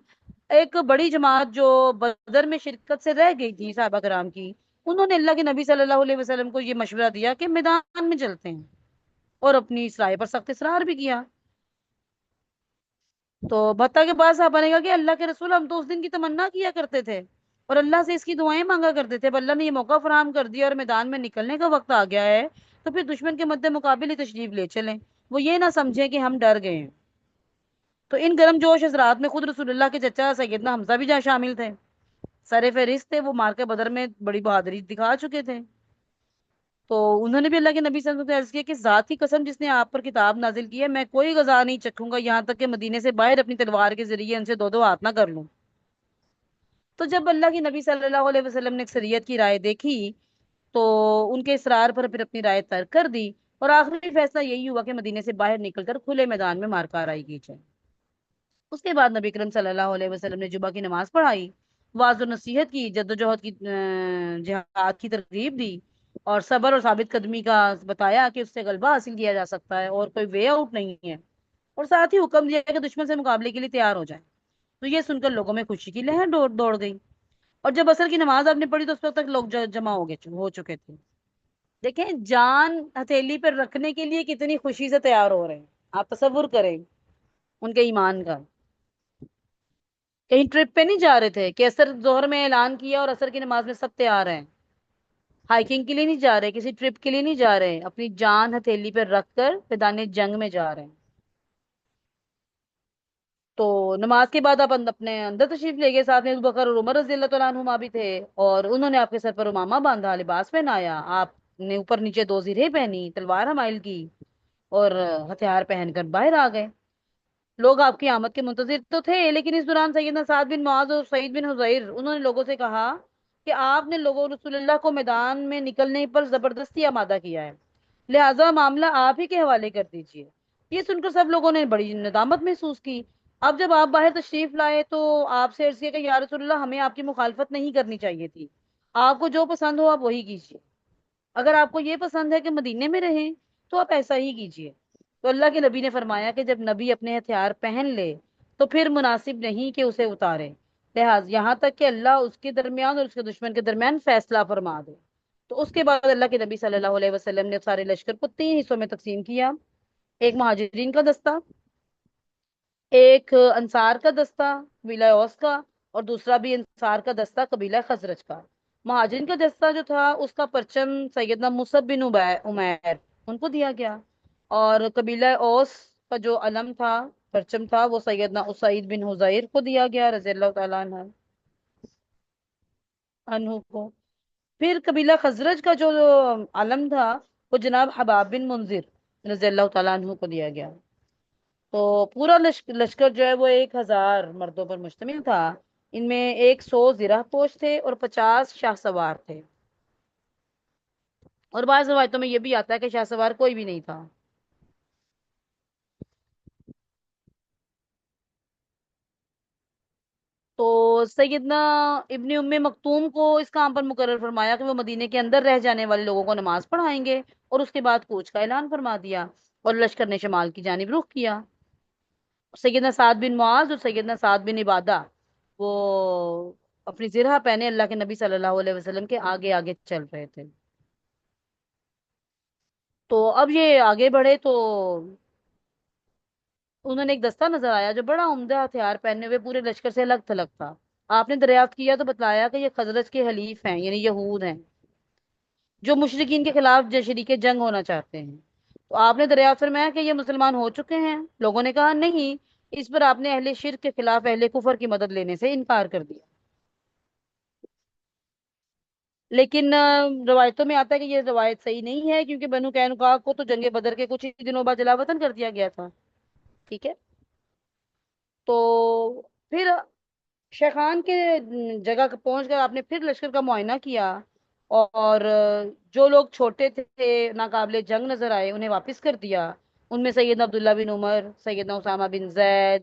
ایک بڑی جماعت جو بدر میں شرکت سے رہ گئی تھی صحابہ کرام کی، انہوں نے اللہ کے نبی صلی اللہ علیہ وسلم کو یہ مشورہ دیا کہ میدان میں چلتے ہیں، اور اپنی اس رائے پر سخت اصرار بھی کیا. تو بھتہ کے پاس صاحبہ نے کہا کہ اللہ کے رسول، ہم تو اس دن کی تمنا کیا کرتے تھے اور اللہ سے اس کی دعائیں مانگا کرتے تھے، اب اللہ نے یہ موقع فراہم کر دیا اور میدان میں نکلنے کا وقت آ گیا ہے، تو پھر دشمن کے مد مقابل ہی تشریف لے چلیں، وہ یہ نہ سمجھیں کہ ہم ڈر گئے ہیں. تو ان گرم جوش حضرات میں خود رسول اللہ کے چچا سیدنا حمزہ بھی جہاں شامل تھے، سر فہرست تھے، وہ مارکہ بدر میں بڑی بہادری دکھا چکے تھے. تو انہوں نے بھی اللہ کے نبی صلی اللہ علیہ وسلم سے عرض کیا کہ ذات کی قسم جس نے آپ پر کتاب نازل کی ہے، میں کوئی غذا نہیں چکھوں گا یہاں تک کہ مدینے سے باہر اپنی تلوار کے ذریعے ان سے دو دو ہاتھ نہ کر لوں. تو جب اللہ کی نبی صلی اللہ علیہ وسلم نے اکثریت کی رائے دیکھی تو ان کے اصرار پر پھر اپنی رائے ترک کر دی، اور آخری فیصلہ یہی ہوا کہ مدینے سے باہر نکل کر کھلے میدان میں مارکہ آرائی کی جائے. اس کے بعد نبی کرم صلی اللہ علیہ وسلم نے جمعہ کی نماز پڑھائی، واعظ و نصیحت کی، جدوجہد کی، جہاد کی ترغیب دی، اور صبر اور ثابت قدمی کا بتایا کہ اس سے غلبہ حاصل کیا جا سکتا ہے اور کوئی وے آؤٹ نہیں ہے، اور ساتھ ہی حکم دیا کہ دشمن سے مقابلے کے لیے تیار ہو جائیں. تو یہ سن کر لوگوں میں خوشی کی لہر دوڑ گئی. اور جب عصر کی نماز آپ نے پڑھی تو اس وقت تک لوگ جمع ہو چکے تھے. دیکھیں جان ہتھیلی پر رکھنے کے لیے کتنی خوشی سے تیار ہو رہے ہیں، آپ تصور کریں ان کے ایمان کا. کہیں ٹرپ پہ نہیں جا رہے تھے کہ عصر ظہر میں اعلان کیا اور عصر کی نماز میں سب تیار ہیں. ہائکنگ کے لیے نہیں جا رہے، کسی ٹرپ کے لیے نہیں جا رہے، اپنی جان ہتھیلی پہ رکھ کر میدان جنگ میں جا رہے ہیں. تو نماز کے بعد آپ اپنے اندر تشریف لے گئے، ساتھ میں ابوبکر اور عمر رضی اللہ تعالیٰ عنہما بھی تھے، اور انہوں نے آپ کے سر پر امامہ باندھا، لباس پہنایا، آپ نے اوپر نیچے دو زرہیں پہنی، تلوار حمائل کی، اور ہتھیار پہن کر باہر آ گئے. لوگ آپ کی آمد کے منتظر تو تھے، لیکن اس دوران سیدنا سعد بن معاذ اور سعید بن حضیر انہوں نے لوگوں سے کہا کہ آپ نے لوگوں رسول اللہ کو میدان میں نکلنے پر زبردستی آمادہ کیا ہے، لہٰذا معاملہ آپ ہی کے حوالے کر دیجیے. یہ سن کر سب لوگوں نے بڑی ندامت محسوس کی. اب جب آپ باہر تشریف لائے تو آپ سے عرض کیا کہ یا رسول اللہ، ہمیں آپ کی مخالفت نہیں کرنی چاہیے تھی، آپ کو جو پسند ہو آپ وہی کیجیے. اگر آپ کو یہ پسند ہے کہ مدینے میں رہیں تو آپ ایسا ہی کیجیے. تو اللہ کے نبی نے فرمایا کہ جب نبی اپنے ہتھیار پہن لے تو پھر مناسب نہیں کہ اسے اتارے، لہٰذا یہاں تک کہ اللہ اس کے درمیان اور اس کے دشمن کے درمیان فیصلہ فرما دے. تو اس کے بعد اللہ کے نبی صلی اللہ علیہ وسلم نے سارے لشکر کو 3 حصوں میں تقسیم کیا، ایک مہاجرین کا دستہ، ایک انصار کا دستہ قبیلہ اوس کا، اور دوسرا بھی انصار کا دستہ قبیلہ خزرج کا. مہاجرین کا دستہ جو تھا اس کا پرچم سیدنا مصعب بن عمیر ان کو دیا گیا، اور قبیلہ اوس کا جو علم تھا، پرچم تھا، وہ سیدنا اسعید بن حضیر کو دیا گیا رضی اللہ تعالیٰ عنہ کو. پھر قبیلہ خزرج کا جو علم تھا وہ جناب حباب بن منذر رضی اللہ تعالیٰ عنہ کو دیا گیا. تو پورا لشکر جو ہے وہ 1000 مردوں پر مشتمل تھا. ان میں 100 زرہ پوش تھے اور 50 شاہ سوار تھے، اور بعض روایتوں میں یہ بھی آتا ہے کہ شاہ سوار کوئی بھی نہیں تھا. تو سیدنا ابن ام مکتوم کو اس کام پر مقرر فرمایا کہ وہ مدینے کے اندر رہ جانے والے لوگوں کو نماز پڑھائیں گے، اور اس کے بعد کوچ کا اعلان فرما دیا، اور لشکر نے شمال کی جانب رخ کیا. سیدنا سعد بن معاذ اور سیدنا سعد بن عبادہ وہ اپنی زرہ پہنے اللہ کے نبی صلی اللہ علیہ وسلم کے آگے آگے چل رہے تھے. تو اب یہ آگے بڑھے تو انہوں نے ایک دستہ نظر آیا جو بڑا عمدہ ہتھیار پہنے ہوئے پورے لشکر سے الگ تھلگ تھا. آپ نے دریافت کیا تو بتلایا کہ یہ خزرج کے حلیف ہیں، یعنی یہود ہیں، جو مشرکین کے خلاف شریک جنگ ہونا چاہتے ہیں. تو آپ نے دریافت فرمایا کہ یہ مسلمان ہو چکے ہیں؟ لوگوں نے کہا نہیں. اس پر آپ نے اہل شرک کے خلاف اہل کفر کی مدد لینے سے انکار کر دیا. لیکن روایتوں میں آتا ہے کہ یہ روایت صحیح نہیں ہے، کیونکہ بنو قینقاع کو تو جنگ بدر کے کچھ ہی دنوں بعد جلا وطن کر دیا گیا تھا. ٹھیک ہے. تو پھر شیخان کے جگہ پہنچ کر آپ نے پھر لشکر کا معائنہ کیا، اور جو لوگ چھوٹے تھے ناقابل جنگ نظر آئے انہیں واپس کر دیا. ان میں سیدنا عبداللہ بن عمر، سیدنا اسامہ بن زید،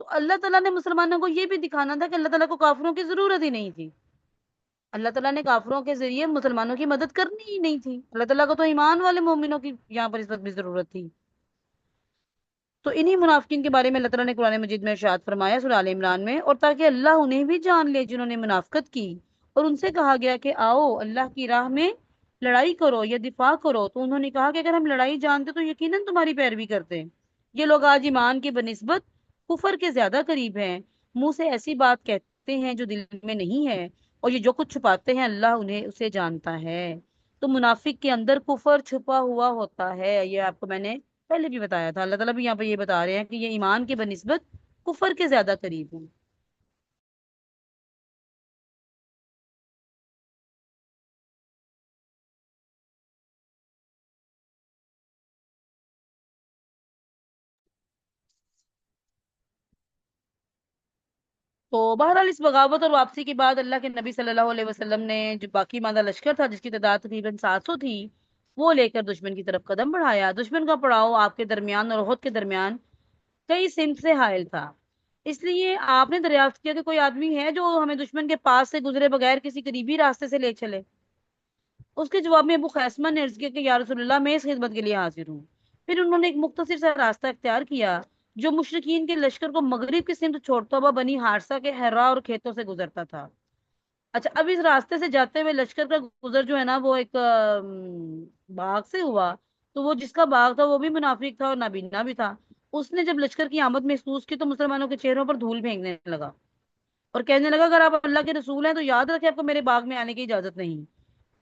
تو اللہ تعالیٰ نے مسلمانوں کو یہ بھی دکھانا تھا کہ اللہ تعالیٰ کو کافروں کی ضرورت ہی نہیں تھی. اللہ تعالیٰ نے کافروں کے ذریعے مسلمانوں کی مدد کرنی ہی نہیں تھی. اللہ تعالیٰ کو تو ایمان والے مومنوں کی یہاں پر اس وقت بھی ضرورت تھی. تو انہی منافقین کے بارے میں اللہ تعالیٰ نے قرآن مجید میں ارشاد فرمایا سورہ آل عمران میں، اور تاکہ اللہ انہیں بھی جان لے جنہوں نے منافقت کی، اور ان سے کہا گیا کہ آؤ اللہ کی راہ میں لڑائی کرو یا دفاع کرو، تو انہوں نے کہا کہ اگر ہم لڑائی جانتے تو یقیناً تمہاری پیروی کرتے. یہ لوگ آج ایمان کے بنسبت کفر کے زیادہ قریب ہیں، منہ سے ایسی بات کہتے ہیں جو دل میں نہیں ہے، اور یہ جو کچھ چھپاتے ہیں اللہ انہیں اسے جانتا ہے. تو منافق کے اندر کفر چھپا ہوا ہوتا ہے، یہ آپ کو میں نے پہلے بھی بتایا تھا. اللہ تعالیٰ بھی یہاں پہ یہ بتا رہے ہیں کہ یہ ایمان کے بنسبت کفر کے زیادہ قریب ہیں. تو بہرحال اس بغاوت اور واپسی کے بعد اللہ کے نبی صلی اللہ علیہ وسلم نے جو باقی ماندہ لشکر تھا جس کی تعداد تقریباً 700 تھی، وہ لے کر دشمن کی طرف قدم بڑھایا. دشمن کا پڑاؤ آپ کے درمیان اور احد کے درمیان کئی سمت سے حائل تھا، اس لیے آپ نے دریافت کیا کہ کوئی آدمی ہے جو ہمیں دشمن کے پاس سے گزرے بغیر کسی قریبی راستے سے لے چلے. اس کے جواب میں ابو خیسمہ نے عرض کیا کہ یا رسول اللہ میں اس خدمت کے لیے حاضر ہوں. پھر انہوں نے ایک مختصر سا راستہ اختیار کیا جو مشرقین کے لشکر کو مغرب کی سمت چھوڑتا ہوا بنی حارثہ کے حرا اور کھیتوں سے گزرتا تھا. اچھا، اب اس راستے سے جاتے ہوئے لشکر کا گزر جو ہے نا وہ ایک باغ سے ہوا. تو وہ جس کا باغ تھا وہ بھی منافق تھا اور نابینا بھی تھا. اس نے جب لشکر کی آمد محسوس کی تو مسلمانوں کے چہروں پر دھول پھینکنے لگا اور کہنے لگا اگر آپ اللہ کے رسول ہیں تو یاد رکھیں آپ کو میرے باغ میں آنے کی اجازت نہیں.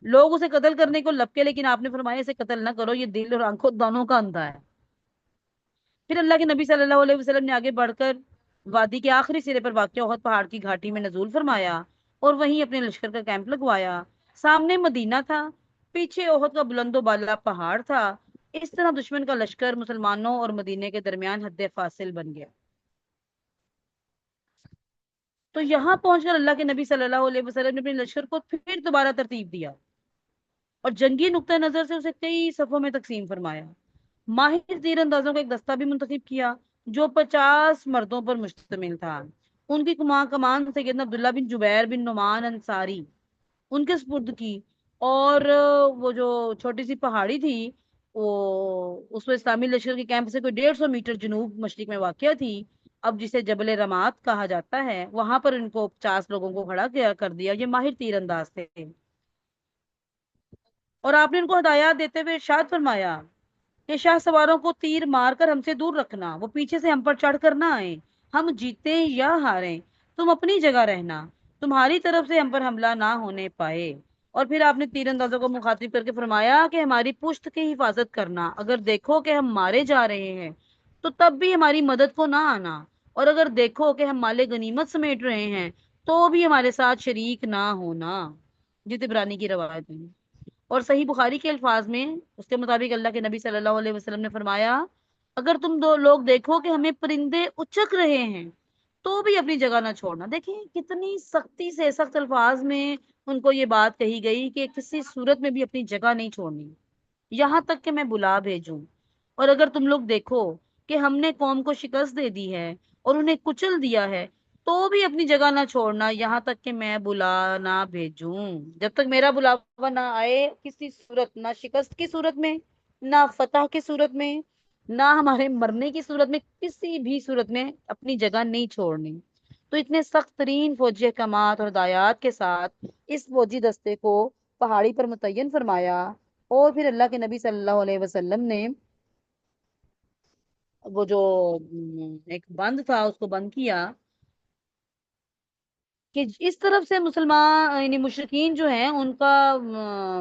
لوگ اسے قتل کرنے کو لپکے لیکن آپ نے فرمایا اسے قتل نہ کرو، یہ دل اور آنکھوں دونوں کا اندھا ہے. پھر اللہ کے نبی صلی اللہ علیہ وسلم نے آگے بڑھ کر وادی کے آخری سرے پر واقع احد پہاڑ کی گھاٹی میں نزول فرمایا اور وہیں اپنے لشکر کا کیمپ لگوایا. سامنے مدینہ تھا، پیچھے احد کا بلند و بالا پہاڑ تھا. اس طرح دشمن کا لشکر مسلمانوں اور مدینے کے درمیان حد فاصل بن گیا. تو یہاں پہنچ کر اللہ کے نبی صلی اللہ علیہ وسلم نے اپنے لشکر کو پھر دوبارہ ترتیب دیا اور جنگی نقطہ نظر سے اسے کئی صفوں میں تقسیم فرمایا. ماہر تیر اندازوں کا ایک دستہ بھی منتخب کیا جو 50 مردوں پر مشتمل تھا. ان کی کمان سیدنا عبداللہ بن جبیر بن نعمان انصاری ان کے سپرد کی، اور وہ جو چھوٹی سی پہاڑی تھی وہ اس میں اسلامی لشکر کے کیمپ سے کوئی 150 میٹر جنوب مشرق میں واقع تھی، اب جسے جبل رمات کہا جاتا ہے. وہاں پر ان کو 50 لوگوں کو کھڑا کر دیا. یہ ماہر تیر انداز تھے اور آپ نے ان کو ہدایات دیتے ہوئے ارشاد فرمایا کہ شاہ سواروں کو تیر مار کر ہم سے دور رکھنا، وہ پیچھے سے ہم پر چڑھ کر نہ آئے. ہم جیتیں یا ہاریں تم اپنی جگہ رہنا، تمہاری طرف سے ہم پر حملہ نہ ہونے پائے. اور پھر آپ نے تیر اندازوں کو مخاطب کر کے فرمایا کہ ہماری پشت کی حفاظت کرنا، اگر دیکھو کہ ہم مارے جا رہے ہیں تو تب بھی ہماری مدد کو نہ آنا، اور اگر دیکھو کہ ہم مال غنیمت سمیٹ رہے ہیں تو بھی ہمارے ساتھ شریک نہ ہونا. جی طبرانی کی روایت میں. اور صحیح بخاری کے الفاظ میں اس کے مطابق اللہ کے نبی صلی اللہ علیہ وسلم نے فرمایا اگر تم دو لوگ دیکھو کہ ہمیں پرندے اچک رہے ہیں تو بھی اپنی جگہ نہ چھوڑنا. دیکھیں کتنی سختی سے سخت الفاظ میں ان کو یہ بات کہی گئی کہ کسی صورت میں بھی اپنی جگہ نہیں چھوڑنی یہاں تک کہ میں بلا بھیجوں. اور اگر تم لوگ دیکھو کہ ہم نے قوم کو شکست دے دی ہے اور انہیں کچل دیا ہے تو بھی اپنی جگہ نہ چھوڑنا یہاں تک کہ میں بلا نہ بھیجوں. جب تک میرا بلاوا نہ آئے کسی صورت، نہ شکست کی صورت میں، نہ فتح کی صورت میں، نہ ہمارے مرنے کی صورت میں، کسی بھی صورت میں اپنی جگہ نہیں چھوڑنی. تو اتنے سخت ترین فوجی احکامات اور ہدایات کے ساتھ اس فوجی دستے کو پہاڑی پر متعین فرمایا اور پھر اللہ کے نبی صلی اللہ علیہ وسلم نے وہ جو ایک بند تھا اس کو بند کیا کہ اس طرف سے مسلمان یعنی مشرقین جو ہیں ان کا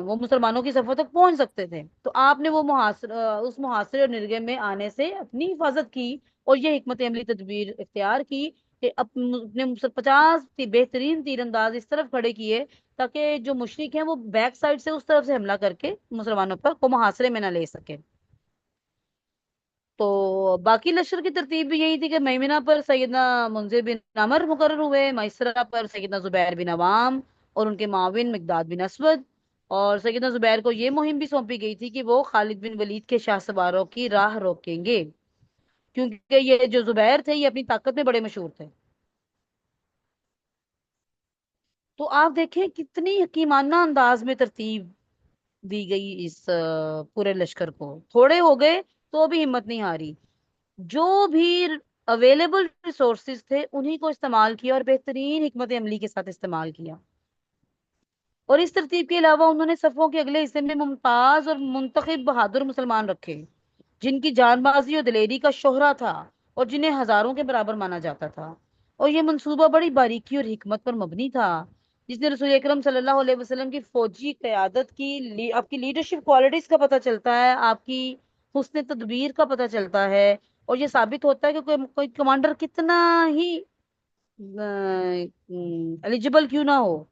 وہ مسلمانوں کی صفوں تک پہنچ سکتے تھے. تو آپ نے وہ اس محاصرے اور نرگے میں آنے سے اپنی حفاظت کی اور یہ حکمت عملی تدبیر اختیار کی کہ اپنے 50 بہترین تیر انداز اس طرف کھڑے کیے تاکہ جو مشرق ہیں وہ بیک سائڈ سے اس طرف سے حملہ کر کے مسلمانوں پر کو محاصرے میں نہ لے سکے. تو باقی لشکر کی ترتیب بھی یہی تھی کہ میمنہ پر سیدنا منذر بن عمر مقرر ہوئے، میسرہ پر سیدنا زبیر بن عوام اور ان کے معاون مقداد بن اسود، اور سیدنا زبیر کو یہ مہم بھی سونپی گئی تھی کہ وہ خالد بن ولید کے شاہ سواروں کی راہ روکیں گے. کیونکہ یہ جو زبیر تھے یہ اپنی طاقت میں بڑے مشہور تھے. تو آپ دیکھیں کتنی حکیمانہ انداز میں ترتیب دی گئی اس پورے لشکر کو. تھوڑے ہو گئے تو بھی ہمت نہیں ہاری. جو بھی اویلیبل ریسورسز تھے انہی کو استعمال کیا اور بہترین حکمت عملی کے ساتھ استعمال کیا. اور اس ترتیب کے علاوہ انہوں نے صفوں کے اگلے حصے میں ممتاز اور منتخب بہادر مسلمان رکھے جن کی جان بازی اور دلیری کا شہرہ تھا اور جنہیں ہزاروں کے برابر مانا جاتا تھا. اور یہ منصوبہ بڑی باریکی اور حکمت پر مبنی تھا جس نے رسول اکرم صلی اللہ علیہ وسلم کی فوجی قیادت کی آپ کی لیڈرشپ کوالٹیز کا پتہ چلتا ہے، آپ کی حسن تدبیر کا پتہ چلتا ہے. اور یہ ثابت ہوتا ہے کہ کوئی کمانڈر کتنا ہی ایلیجیبل کیوں نہ ہو،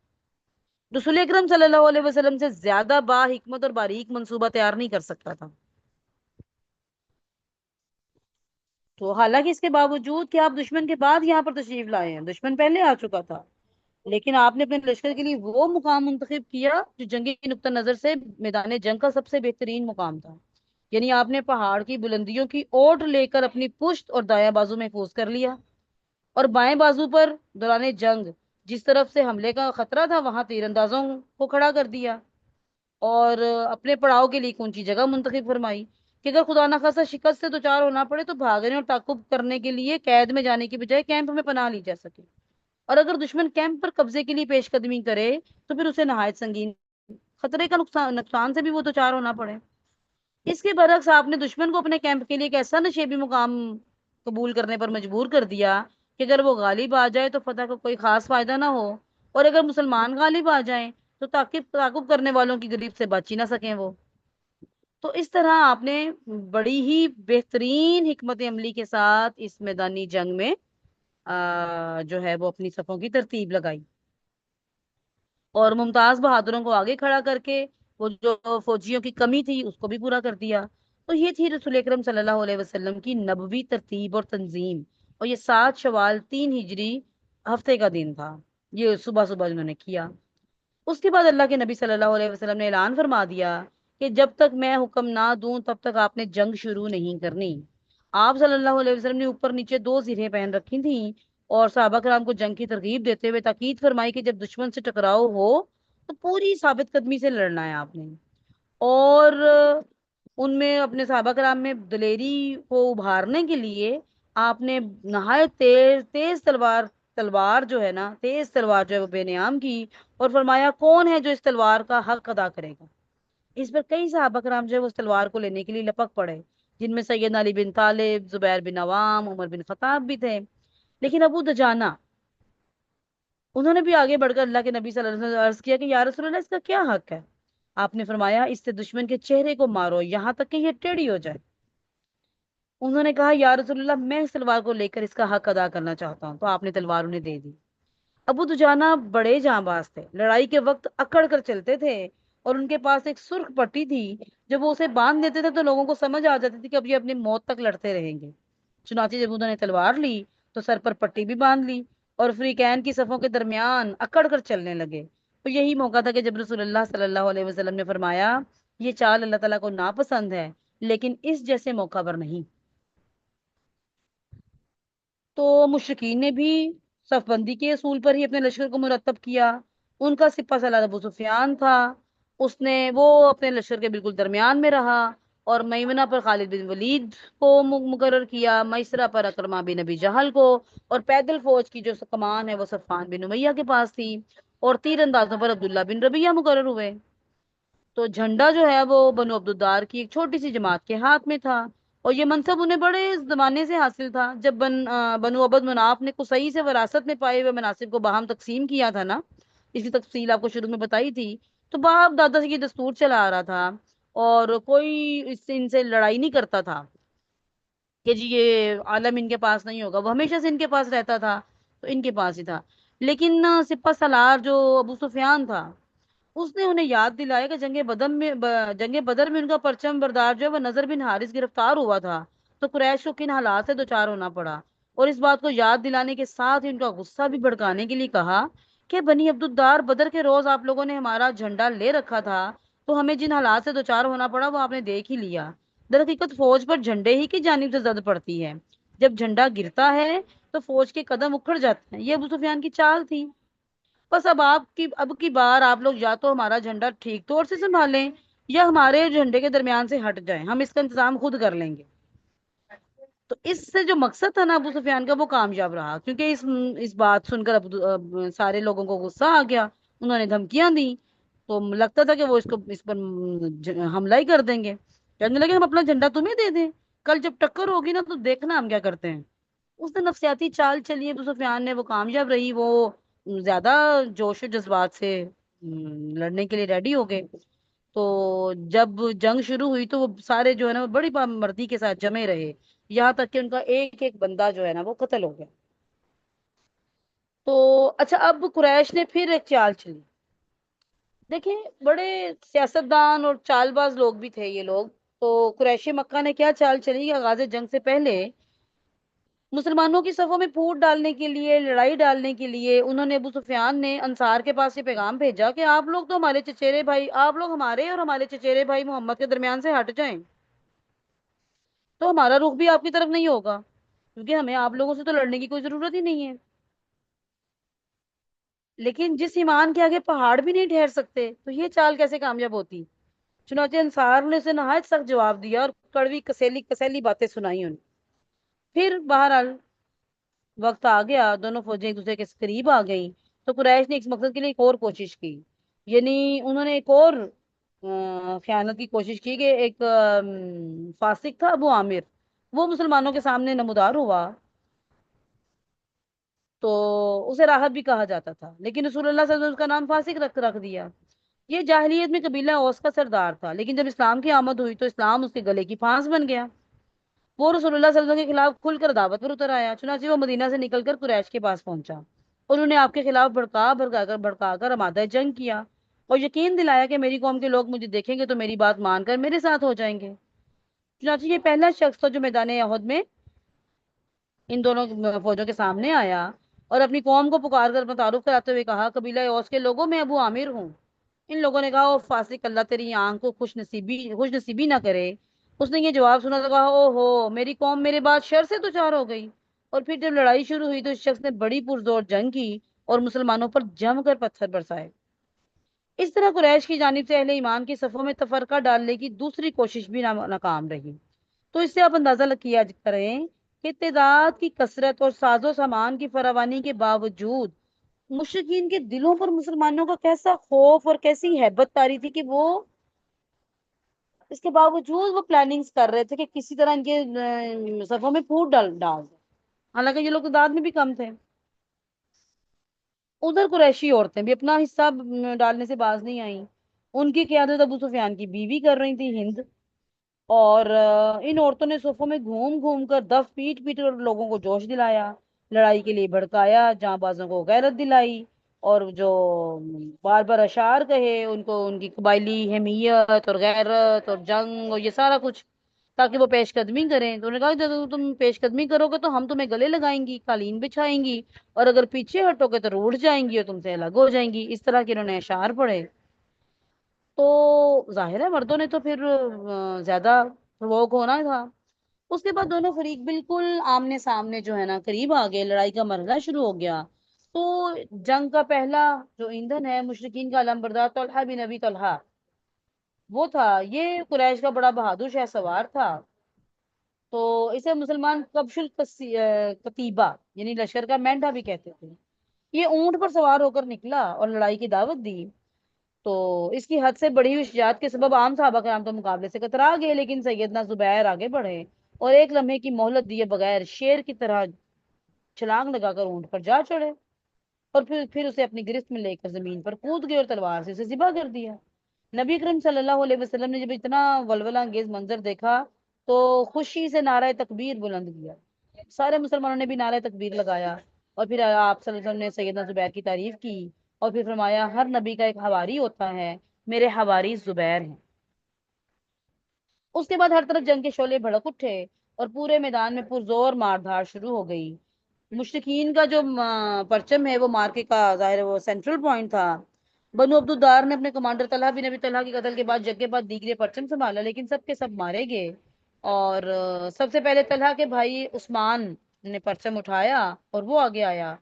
رسول اکرم صلی اللہ علیہ وسلم سے زیادہ با حکمت اور باریک منصوبہ تیار نہیں کر سکتا تھا. تو حالانکہ اس کے باوجود کہ آپ دشمن کے بعد یہاں پر تشریف لائے ہیں، دشمن پہلے آ چکا تھا، لیکن آپ نے اپنے لشکر کے لیے وہ مقام منتخب کیا جو جنگی نقطہ نظر سے میدان جنگ کا سب سے بہترین مقام تھا. یعنی آپ نے پہاڑ کی بلندیوں کی اوٹ لے کر اپنی پشت اور دایاں بازو محفوظ کر لیا، اور بائیں بازو پر دوران جنگ جس طرف سے حملے کا خطرہ تھا وہاں تیر اندازوں کو کھڑا کر دیا، اور اپنے پڑاؤ کے لیے ایک اونچی جگہ منتخب فرمائی کہ اگر خدا نخواستہ شکست سے دوچار ہونا پڑے تو بھاگنے اور تعاقب کرنے کے لیے قید میں جانے کی بجائے کیمپ میں پناہ لی جا سکے، اور اگر دشمن کیمپ پر قبضے کے لیے پیش قدمی کرے تو پھر اسے نہایت سنگین خطرے کا نقصان سے بھی وہ دوچار ہونا پڑے. اس کے برعکس آپ نے دشمن کو اپنے کیمپ کے لیے ایک ایسا نشیبی مقام قبول کرنے پر مجبور کر دیا کہ اگر وہ غالب آ جائے تو فتح کا کوئی خاص فائدہ نہ ہو، اور اگر مسلمان غالب آ جائیں تو تعاقب کرنے والوں کی گریب سے بچ ہی نہ سکیں وہ. تو اس طرح آپ نے بڑی ہی بہترین حکمت عملی کے ساتھ اس میدانی جنگ میں جو ہے وہ اپنی صفوں کی ترتیب لگائی اور ممتاز بہادروں کو آگے کھڑا کر کے وہ جو فوجیوں کی کمی تھی اس کو بھی پورا کر دیا. تو یہ تھی رسول اکرم صلی اللہ علیہ وسلم کی نبوی ترتیب اور تنظیم. اور یہ 7 شوال 3 ہجری ہفتے کا دن تھا، یہ صبح صبح انہوں نے کیا. اس کے بعد اللہ کے نبی صلی اللہ علیہ وسلم نے اعلان فرما دیا کہ جب تک میں حکم نہ دوں تب تک آپ نے جنگ شروع نہیں کرنی. آپ صلی اللہ علیہ وسلم نے اوپر نیچے 2 زرہیں پہن رکھی تھیں اور صحابہ کرام کو جنگ کی ترغیب دیتے ہوئے تاکید فرمائی کہ جب دشمن سے ٹکراؤ ہو تو پوری ثابت قدمی سے لڑنا ہے آپ نے. اور ان میں اپنے صحابہ کرام میں دلیری کو ابھارنے کے لیے آپ نے نہایت تیز تلوار جو ہے نا تیز تلوار جو ہے وہ بے نیام کی اور فرمایا کون ہے جو اس تلوار کا حق ادا کرے گا. اس پر کئی صحابہ کرام جو ہے وہ اس تلوار کو لینے کے لیے لپک پڑے، جن میں سیدنا علی بن طالب، زبیر بن عوام، عمر بن خطاب بھی تھے. لیکن ابو دجانہ انہوں نے بھی آگے بڑھ کر اللہ کے نبی صلی اللہ علیہ وسلم سے عرض کیا کہ یا رسول اللہ اس کا کیا حق ہے؟ آپ نے فرمایا اس سے دشمن کے چہرے کو مارو یہاں تک کہ یہ ٹیڑھی ہو جائے. انہوں نے کہا یا رسول اللہ میں اس تلوار کو لے کر اس کا حق ادا کرنا چاہتا ہوں. تو آپ نے تلوار انہیں دے دی. ابو دجانہ بڑے جاں باز تھے، لڑائی کے وقت اکڑ کر چلتے تھے اور ان کے پاس ایک سرخ پٹی تھی. جب وہ اسے باندھ دیتے تھے تو لوگوں کو سمجھ آ جاتی تھی کہ اب یہ اپنی موت تک لڑتے رہیں گے. چنانچہ جب انہوں نے تلوار لی تو سر پر پٹی بھی باندھ لی اور فریقین کی صفوں کے درمیان اکڑ کر چلنے لگے. تو یہی موقع تھا کہ جب رسول اللہ صلی اللہ علیہ وسلم نے فرمایا یہ چال اللہ تعالیٰ کو ناپسند ہے لیکن اس جیسے موقع پر نہیں. تو مشرکین نے بھی صف بندی کے اصول پر ہی اپنے لشکر کو مرتب کیا. ان کا سپہ سالار ابو سفیان تھا، وہ اپنے لشکر کے بالکل درمیان میں رہا اور میمنہ پر خالد بن ولید کو مقرر کیا، میسرہ پر اکرمہ بن ابی جہل کو، اور پیدل فوج کی جو کمان ہے وہ صفوان بن امیہ کے پاس تھی، اور تیر اندازوں پر عبداللہ بن ربیعہ مقرر ہوئے. تو جھنڈا جو ہے وہ بنو عبدالدار کی ایک چھوٹی سی جماعت کے ہاتھ میں تھا، اور یہ منصب انہیں بڑے زمانے سے حاصل تھا. جب بنو عبد مناف نے قصی سے وراثت میں پائے ہوئے مناصب کو باہم تقسیم کیا تھا نا، اس کی تفصیل آپ کو شروع میں بتائی تھی، تو باپ دادا سے یہ دستور چلا آ رہا تھا اور کوئی ان سے لڑائی نہیں کرتا تھا کہ جی یہ عالم ان کے پاس نہیں ہوگا، وہ ہمیشہ سے ان کے پاس رہتا تھا تو ان کے پاس ہی تھا. لیکن سپہ سالار جو ابو سفیان تھا اس نے انہیں یاد دلایا کہ جنگ بدر میں ان کا پرچم بردار جو ہے وہ نضر بن حارث گرفتار ہوا تھا، تو قریش کو کن حالات سے دوچار ہونا پڑا. اور اس بات کو یاد دلانے کے ساتھ ہی ان کا غصہ بھی بھڑکانے کے لیے کہا کہ بنی عبدالدار بدر کے روز آپ لوگوں نے ہمارا جھنڈا لے رکھا تھا تو ہمیں جن حالات سے دوچار ہونا پڑا وہ آپ نے دیکھ ہی لیا. در حقیقت فوج پر جھنڈے ہی کی جانب سے زد پڑتی ہے، جب جھنڈا گرتا ہے تو فوج کے قدم اکھڑ جاتے ہیں۔ یہ ابو سفیان کی چال تھی۔ بس اب کی بار آپ لوگ یا تو ہمارا جھنڈا ٹھیک طور سے سنبھالیں یا ہمارے جھنڈے کے درمیان سے ہٹ جائیں، ہم اس کا انتظام خود کر لیں گے۔ تو اس سے جو مقصد تھا نا ابو سفیان کا، وہ کامیاب رہا، کیونکہ اس بات سن کر سارے لوگوں کو غصہ آ گیا، انہوں نے دھمکیاں دی، تو لگتا تھا کہ وہ اس پر حملہ ہی کر دیں گے، کہنے لگے ہم اپنا جھنڈا تمہیں دے دیں، کل جب ٹکر ہوگی نا تو دیکھنا ہم کیا کرتے ہیں۔ اس نے نفسیاتی چال چلی ابو سفیان نے، وہ کامیاب رہی، وہ زیادہ جوش و جذبات سے لڑنے کے لیے ریڈی ہو گئے۔ تو جب جنگ شروع ہوئی تو وہ سارے جو ہے نا وہ بڑی مردی کے ساتھ جمے رہے، یہاں تک کہ ان کا ایک ایک بندہ جو ہے نا وہ قتل ہو گیا۔ تو اچھا، اب قریش نے پھر ایک چال چلی۔ دیکھیں، بڑے سیاستدان اور چال باز لوگ بھی تھے یہ لوگ۔ تو قریش مکہ نے کیا چال چلی کہ آغاز جنگ سے پہلے مسلمانوں کی صفوں میں پھوٹ ڈالنے کے لیے، لڑائی ڈالنے کے لیے، انہوں نے ابو سفیان نے انصار کے پاس یہ پیغام بھیجا کہ آپ لوگ تو ہمارے چچیرے بھائی، آپ لوگ ہمارے اور ہمارے چچیرے بھائی محمد کے درمیان سے ہٹ جائیں تو ہمارا رخ بھی آپ کی طرف نہیں ہوگا، کیونکہ ہمیں آپ لوگوں سے تو لڑنے کی کوئی ضرورت ہی نہیں ہے۔ لیکن جس ایمان کے آگے پہاڑ بھی نہیں ٹھہر سکتے تو یہ چال کیسے کامیاب ہوتی؟ چنانچہ انصار نے اسے نہایت سخت جواب دیا اور کڑوی کسیلی کسیلی باتیں سنائی انہیں۔ پھر بہرحال وقت آ گیا، دونوں فوجیں ایک دوسرے کے قریب آ گئیں، تو قریش نے اس مقصد کے لیے ایک اور کوشش کی، یعنی انہوں نے ایک اور خیانت کی کوشش کی کہ ایک فاسق تھا ابو عامر، وہ مسلمانوں کے سامنے نمودار ہوا، تو اسے راہب بھی کہا جاتا تھا، لیکن رسول اللہ صلی اللہ علیہ وسلم نے اس کا نام فاسق رکھ دیا۔ یہ جاہلیت میں قبیلہ اوس کا سردار تھا، لیکن جب اسلام کی آمد ہوئی تو اسلام اس کے گلے کی پھانس بن گیا۔ وہ رسول اللہ صلی اللہ علیہ وسلم کے خلاف کھل کر دعوت پر اتر آیا، چنانچہ وہ مدینہ سے نکل کر قریش کے پاس پہنچا، انہوں نے آپ کے خلاف بھڑکا کر آمادہ جنگ کیا اور یقین دلایا کہ میری قوم کے لوگ مجھے دیکھیں گے تو میری بات مان کر میرے ساتھ ہو جائیں گے۔ چنانچہ یہ پہلا شخص تھا جو میدان احد میں ان دونوں فوجوں کے سامنے آیا اور اپنی قوم کو پکار کر متعارف کراتے ہوئے کہا، قبیلہ اوس کے لوگوں میں ابو عامر ہوں۔ ان لوگوں نے کہا، او فاسق، اللہ تیری آنکھ کو خوش نصیبی نہ کرے۔ اس نے یہ جواب سنا تو کہا، او ہو، میری قوم میرے بعد شر سے دوچار ہو گئی۔ اور پھر جب لڑائی شروع ہوئی تو اس شخص نے بڑی پرزور جنگ کی اور مسلمانوں پر جم کر پتھر برسائے۔ اس طرح قریش کی جانب سے اہل ایمان کی صفوں میں تفرقہ ڈالنے کی دوسری کوشش بھی ناکام رہی۔ تو اس سے آپ اندازہ کیا کریں کہ تعداد کی کثرت اور ساز و سامان کی فراوانی کے باوجود مشرکین کے دلوں پر مسلمانوں کا کیسا خوف اور کیسی ہیبت طاری تھی کہ وہ اس کے باوجود وہ پلاننگز کر رہے تھے کہ کسی طرح ان کے صفوں میں پھوٹ ڈال دیں، حالانکہ یہ لوگ تعداد میں بھی کم تھے۔ ادھر قریشی عورتیں بھی اپنا حصہ ڈالنے سے باز نہیں آئیں، ان کی قیادت ابو سفیان کی بیوی کر رہی تھی، ہند، اور ان عورتوں نے صفوں میں گھوم گھوم کر دف پیٹ پیٹ کر لوگوں کو جوش دلایا، لڑائی کے لیے بھڑکایا، جاں بازوں کو غیرت دلائی، اور جو بار بار اشعار کہے ان کو، ان کی قبائلی حمیت اور غیرت اور جنگ اور یہ سارا کچھ، تاکہ وہ پیش قدمی کریں۔ تو انہوں نے کہا جب تم پیش قدمی کرو گے تو ہم تمہیں گلے لگائیں گی، قالین بچھائیں گی، اور اگر پیچھے ہٹو گے تو روٹھ جائیں گی اور تم سے الگ ہو جائیں گی۔ اس طرح کے انہوں نے اشعار پڑھے۔ تو ظاہر ہے مردوں نے تو پھر زیادہ پروک ہونا تھا۔ اس کے بعد دونوں فریق بالکل آمنے سامنے جو ہے نا قریب آ گئے، لڑائی کا مرحلہ شروع ہو گیا۔ تو جنگ کا پہلا جو ایندھن ہے مشرکین کا علمبردار طلحہ بن ابی طلحہ وہ تھا، یہ قریش کا بڑا بہادر شہ سوار تھا۔ تو اسے مسلمان کبش القتیبہ یعنی لشکر کا مینڈا بھی کہتے تھے۔ یہ اونٹ پر سوار ہو کر نکلا اور لڑائی کی دعوت دی، تو اس کی حد سے بڑی ہوئی شجاعت کے سبب عام صحابہ کرام تو مقابلے سے کترا گئے، لیکن سیدنا زبیر آگے بڑھے اور ایک لمحے کی مہلت دیے بغیر شیر کی طرح چھلانگ لگا کر اونٹ پر جا چڑھے، اور پھر اسے اپنی گرفت میں لے کر زمین پر کود گئے اور تلوار سے اسے ذبح کر دیا۔ نبی کریم صلی اللہ علیہ وسلم نے جب اتنا ولولہ انگیز منظر دیکھا تو خوشی سے نعرہ تکبیر بلند کیا، سارے مسلمانوں نے بھی نعرہ تکبیر لگایا، اور پھر آپ صلی اللہ علیہ وسلم نے سیدنا زبیر کی تعریف کی اور پھر فرمایا، ہر نبی کا ایک حواری ہوتا ہے، میرے حواری زبیر ہیں۔ اس کے بعد ہر طرف جنگ کے شعلے بھڑک اٹھے اور پورے میدان میں پرزور مار دھاڑ شروع ہو گئی۔ مشرکین کا جو پرچم ہے وہ مارکے کا ظاہر ہے وہ سینٹرل پوائنٹ تھا۔ بنو عبد الدار نے اپنے کمانڈر طلحہ بن ابی طلحہ کے قتل کے بعد جگ کے بعد دیگرے پرچم سنبھالا، لیکن سب کے سب مارے گئے۔ اور سب سے پہلے طلحہ کے بھائی عثمان نے پرچم اٹھایا اور وہ آگے آیا،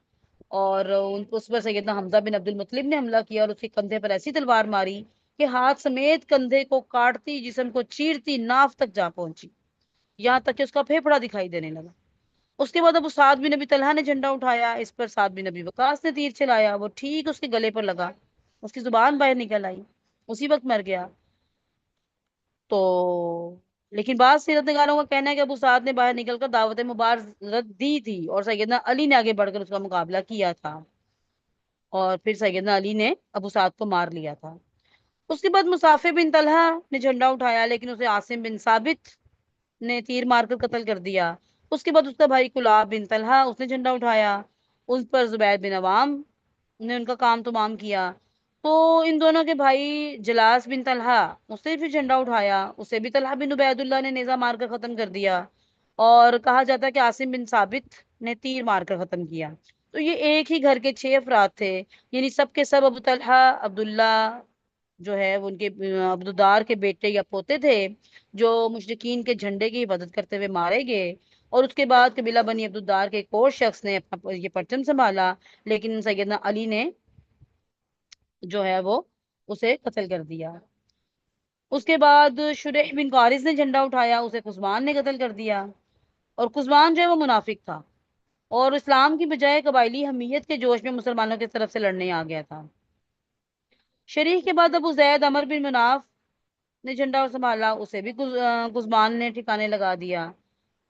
اور اس پر سیدنا حمزہ بن عبد المطلب نے حملہ کیا اور اس کے کندھے پر ایسی تلوار ماری کہ ہاتھ سمیت کندھے کو کاٹتی، جسم کو چیرتی، ناف تک جا پہنچی، یہاں تک کہ اس کا پھیپھڑا دکھائی دینے لگا۔ اس کے بعد ابو سعد بن نبی طلحہ نے جھنڈا اٹھایا، اس پر سعد بن نبی وقاص نے تیر چلایا، وہ ٹھیک اس کے گلے پر لگا، اس کی زبان باہر نکل آئی، اسی وقت مر گیا۔ تو لیکن بعض سیرت نگاروں کا کہنا ہے کہ ابو سعد نے باہر نکل کر دعوت مبارزت دی تھی اور سیدنا علی نے آگے بڑھ کر اس کا مقابلہ کیا تھا، اور پھر سیدنا علی نے ابو سعد کو مار لیا تھا۔ اس کے بعد مصعب بن طلحہ نے جھنڈا اٹھایا، لیکن اسے عاصم بن ثابت نے تیر مار کر قتل کر دیا۔ اس کے بعد اس کا بھائی کلاب بن طلحہ اس نے جھنڈا اٹھایا، اس پر زبیر بن عوام نے ان کا کام تمام کیا۔ تو ان دونوں کے بھائی جلاس بن طلحہ اس نے پھر جھنڈا اٹھایا، اسے بھی طلحہ بن عبید اللہ نے نیزہ مار کر ختم کر دیا، اور کہا جاتا ہے کہ عاصم بن ثابت نے تیر مار کر ختم کیا۔ تو یہ ایک ہی گھر کے 6 افراد تھے، یعنی سب کے سب ابو طلحہ عبداللہ جو ہے وہ ان کے عبدالدار کے بیٹے یا پوتے تھے، جو مشرکین کے جھنڈے کی حفاظت کرتے ہوئے مارے گئے۔ اور اس کے بعد قبیلہ بنی عبدالدار کے ایک اور شخص نے اپنا یہ پرچم سنبھالا، لیکن سیدنا علی نے جو ہے وہ اسے قتل کر دیا۔ اس کے بعد شریح بن قارث نے جھنڈا اٹھایا، اسے قزمان نے قتل کر دیا، اور قزمان جو ہے وہ منافق تھا اور اسلام کی بجائے قبائلی حمیت کے جوش میں مسلمانوں کی طرف سے لڑنے آ گیا تھا۔ شریح کے بعد ابو زید عمر بن مناف نے جھنڈا سنبھالا، اسے بھی قزمان نے ٹھکانے لگا دیا،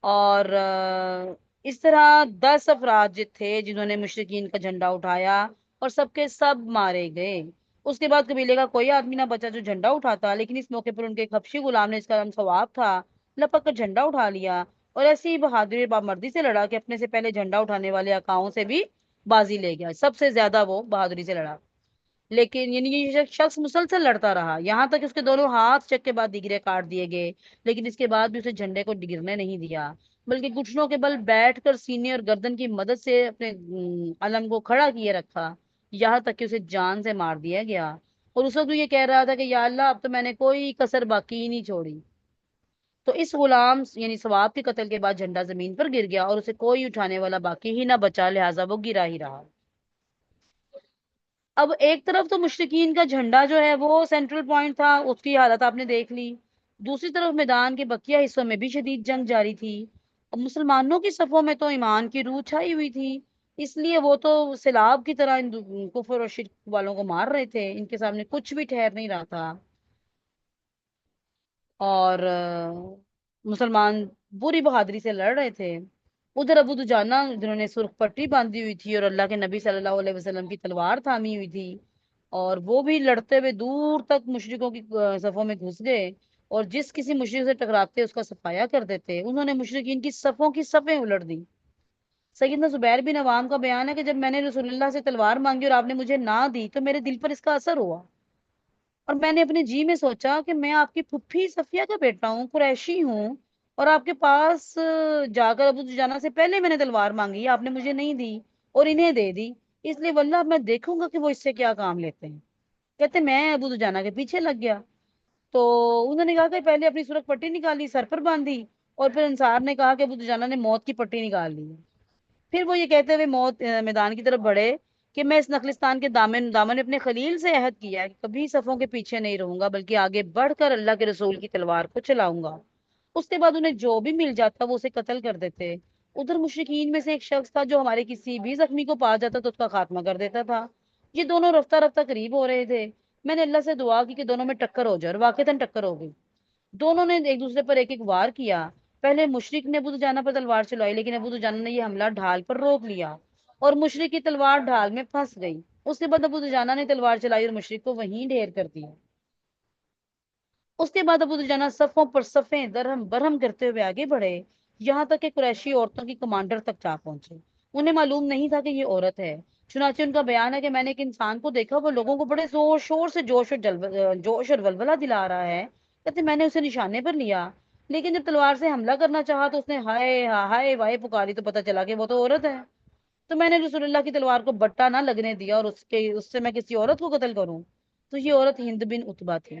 اور اس طرح 10 افراد جو تھے جنہوں نے مشرکین کا جھنڈا اٹھایا، اور سب کے سب مارے گئے۔ اس کے بعد قبیلے کا کوئی آدمی نہ بچا جو جھنڈا اٹھاتا، لیکن اس موقع پر ان کے ایک حبشی غلام نے، اس کا نام ثواب تھا، لپک کر جھنڈا اٹھا لیا اور ایسی ہی بہادری بامردی سے لڑا کہ اپنے سے پہلے جھنڈا اٹھانے والے آقاؤں سے بھی بازی لے گیا، سب سے زیادہ وہ بہادری سے لڑا۔ لیکن یعنی یہ شخص مسلسل لڑتا رہا، یہاں تک اس کے دونوں ہاتھ چک کے بعد دیگرے کاٹ دیے گئے، لیکن اس کے بعد بھی اسے جھنڈے کو گرنے نہیں دیا، بلکہ گھٹنوں کے بل بیٹھ کر سینے اور گردن کی مدد سے اپنے علم کو کھڑا کیے رکھا، یہاں تک کہ اسے جان سے مار دیا گیا۔ اور اس وقت وہ یہ کہہ رہا تھا کہ یا اللہ، اب تو میں نے کوئی کسر باقی ہی نہیں چھوڑی۔ تو اس غلام یعنی ثواب کے قتل کے بعد جھنڈا زمین پر گر گیا اور اسے کوئی اٹھانے والا باقی ہی نہ بچا، لہٰذا وہ گرا ہی رہا۔ اب ایک طرف تو مشرقین کا جھنڈا جو ہے وہ سینٹرل پوائنٹ تھا، اس کی حالت آپ نے دیکھ لی، دوسری طرف میدان کے بقیہ حصوں میں بھی شدید جنگ جاری تھی، اور مسلمانوں کی صفوں میں تو ایمان کی روح چھائی ہوئی تھی، اس لیے وہ تو سیلاب کی طرح ان کفر اور شرک والوں کو مار رہے تھے، ان کے سامنے کچھ بھی ٹھہر نہیں رہا تھا، اور مسلمان بری بہادری سے لڑ رہے تھے۔ ادھر ابو دجانہ جنہوں نے سرخ پٹی باندھی ہوئی تھی اور اللہ کے نبی صلی اللہ علیہ وسلم کی تلوار تھامی ہوئی تھی، اور وہ بھی لڑتے ہوئے دور تک مشرکوں کی صفوں میں گھس گئے، اور جس کسی مشرک سے ٹکراتے اس کا صفایا کر دیتے، انہوں نے مشرکین کی صفوں کی صفیں الٹ دی۔ سیدنا زبیر بن عوام کا بیان ہے کہ جب میں نے رسول اللہ سے تلوار مانگی اور آپ نے مجھے نہ دی تو میرے دل پر اس کا اثر ہوا، اور میں نے اپنے جی میں سوچا کہ میں آپ کی پھپھی صفیہ کا بیٹا ہوں، قریشی ہوں، اور آپ کے پاس جا کر ابو دجانہ سے پہلے میں نے تلوار مانگی، آپ نے مجھے نہیں دی اور انہیں دے دی، اس لیے واللہ میں دیکھوں گا کہ وہ اس سے کیا کام لیتے ہیں۔ کہتے میں ابو دجانہ کے پیچھے لگ گیا، تو انہوں نے کہا کہ پہلے اپنی سرخ پٹی نکالی، سر پر باندھی، اور پھر انصار نے کہا کہ ابو دجانہ نے موت کی پٹی نکال لی ہے۔ پھر وہ یہ کہتے ہوئے موت میدان کی طرف بڑھے کہ میں اس نخلستان کے دامن اپنے خلیل سے عہد کیا ہے کہ کبھی صفوں کے پیچھے نہیں رہوں گا، بلکہ آگے بڑھ کر اللہ کے رسول کی تلوار کو چلاؤں گا۔ اس کے بعد انہیں جو بھی مل جاتا وہ اسے قتل کر دیتے۔ ادھر مشرکین میں سے ایک شخص تھا جو ہمارے کسی بھی زخمی کو پا جاتا تو اس کا خاتمہ کر دیتا تھا۔ یہ دونوں رفتہ رفتہ قریب ہو رہے تھے، میں نے اللہ سے دعا کی کہ دونوں میں ٹکر ہو جائے، اور واقعتاً ٹکر ہو گئی، دونوں نے ایک دوسرے پر ایک ایک وار کیا۔ پہلے مشرک نے ابو دجانہ پر تلوار چلائی، لیکن ابو دجانہ نے یہ حملہ ڈھال پر روک لیا اور مشرک کی تلوار ڈھال میں پھنس گئی۔ اس کے بعد ابو دجانہ نے تلوار چلائی اور مشرک کو وہیں ڈھیر کر دیا۔ اس کے بعد ابو دجانہ صفوں پر صفیں درہم برہم کرتے ہوئے آگے بڑھے، یہاں تک کہ قریشی عورتوں کی کمانڈر تک جا پہنچے۔ انہیں معلوم نہیں تھا کہ یہ عورت ہے، چنانچہ ان کا بیان ہے کہ میں نے ایک انسان کو دیکھا، وہ لوگوں کو بڑے زور شور سے جوش اور ولولہ دلا رہا ہے، کہتے میں نے اسے نشانے پر لیا، لیکن جب تلوار سے حملہ کرنا چاہا تو اس نے ہائے ہائے وائے پکاری، تو پتا چلا کہ وہ تو عورت ہے، تو میں نے رسول اللہ کی تلوار کو بٹا نہ لگنے دیا اور اس سے میں کسی عورت کو قتل کروں، تو یہ عورت ہند بن عتبہ تھی۔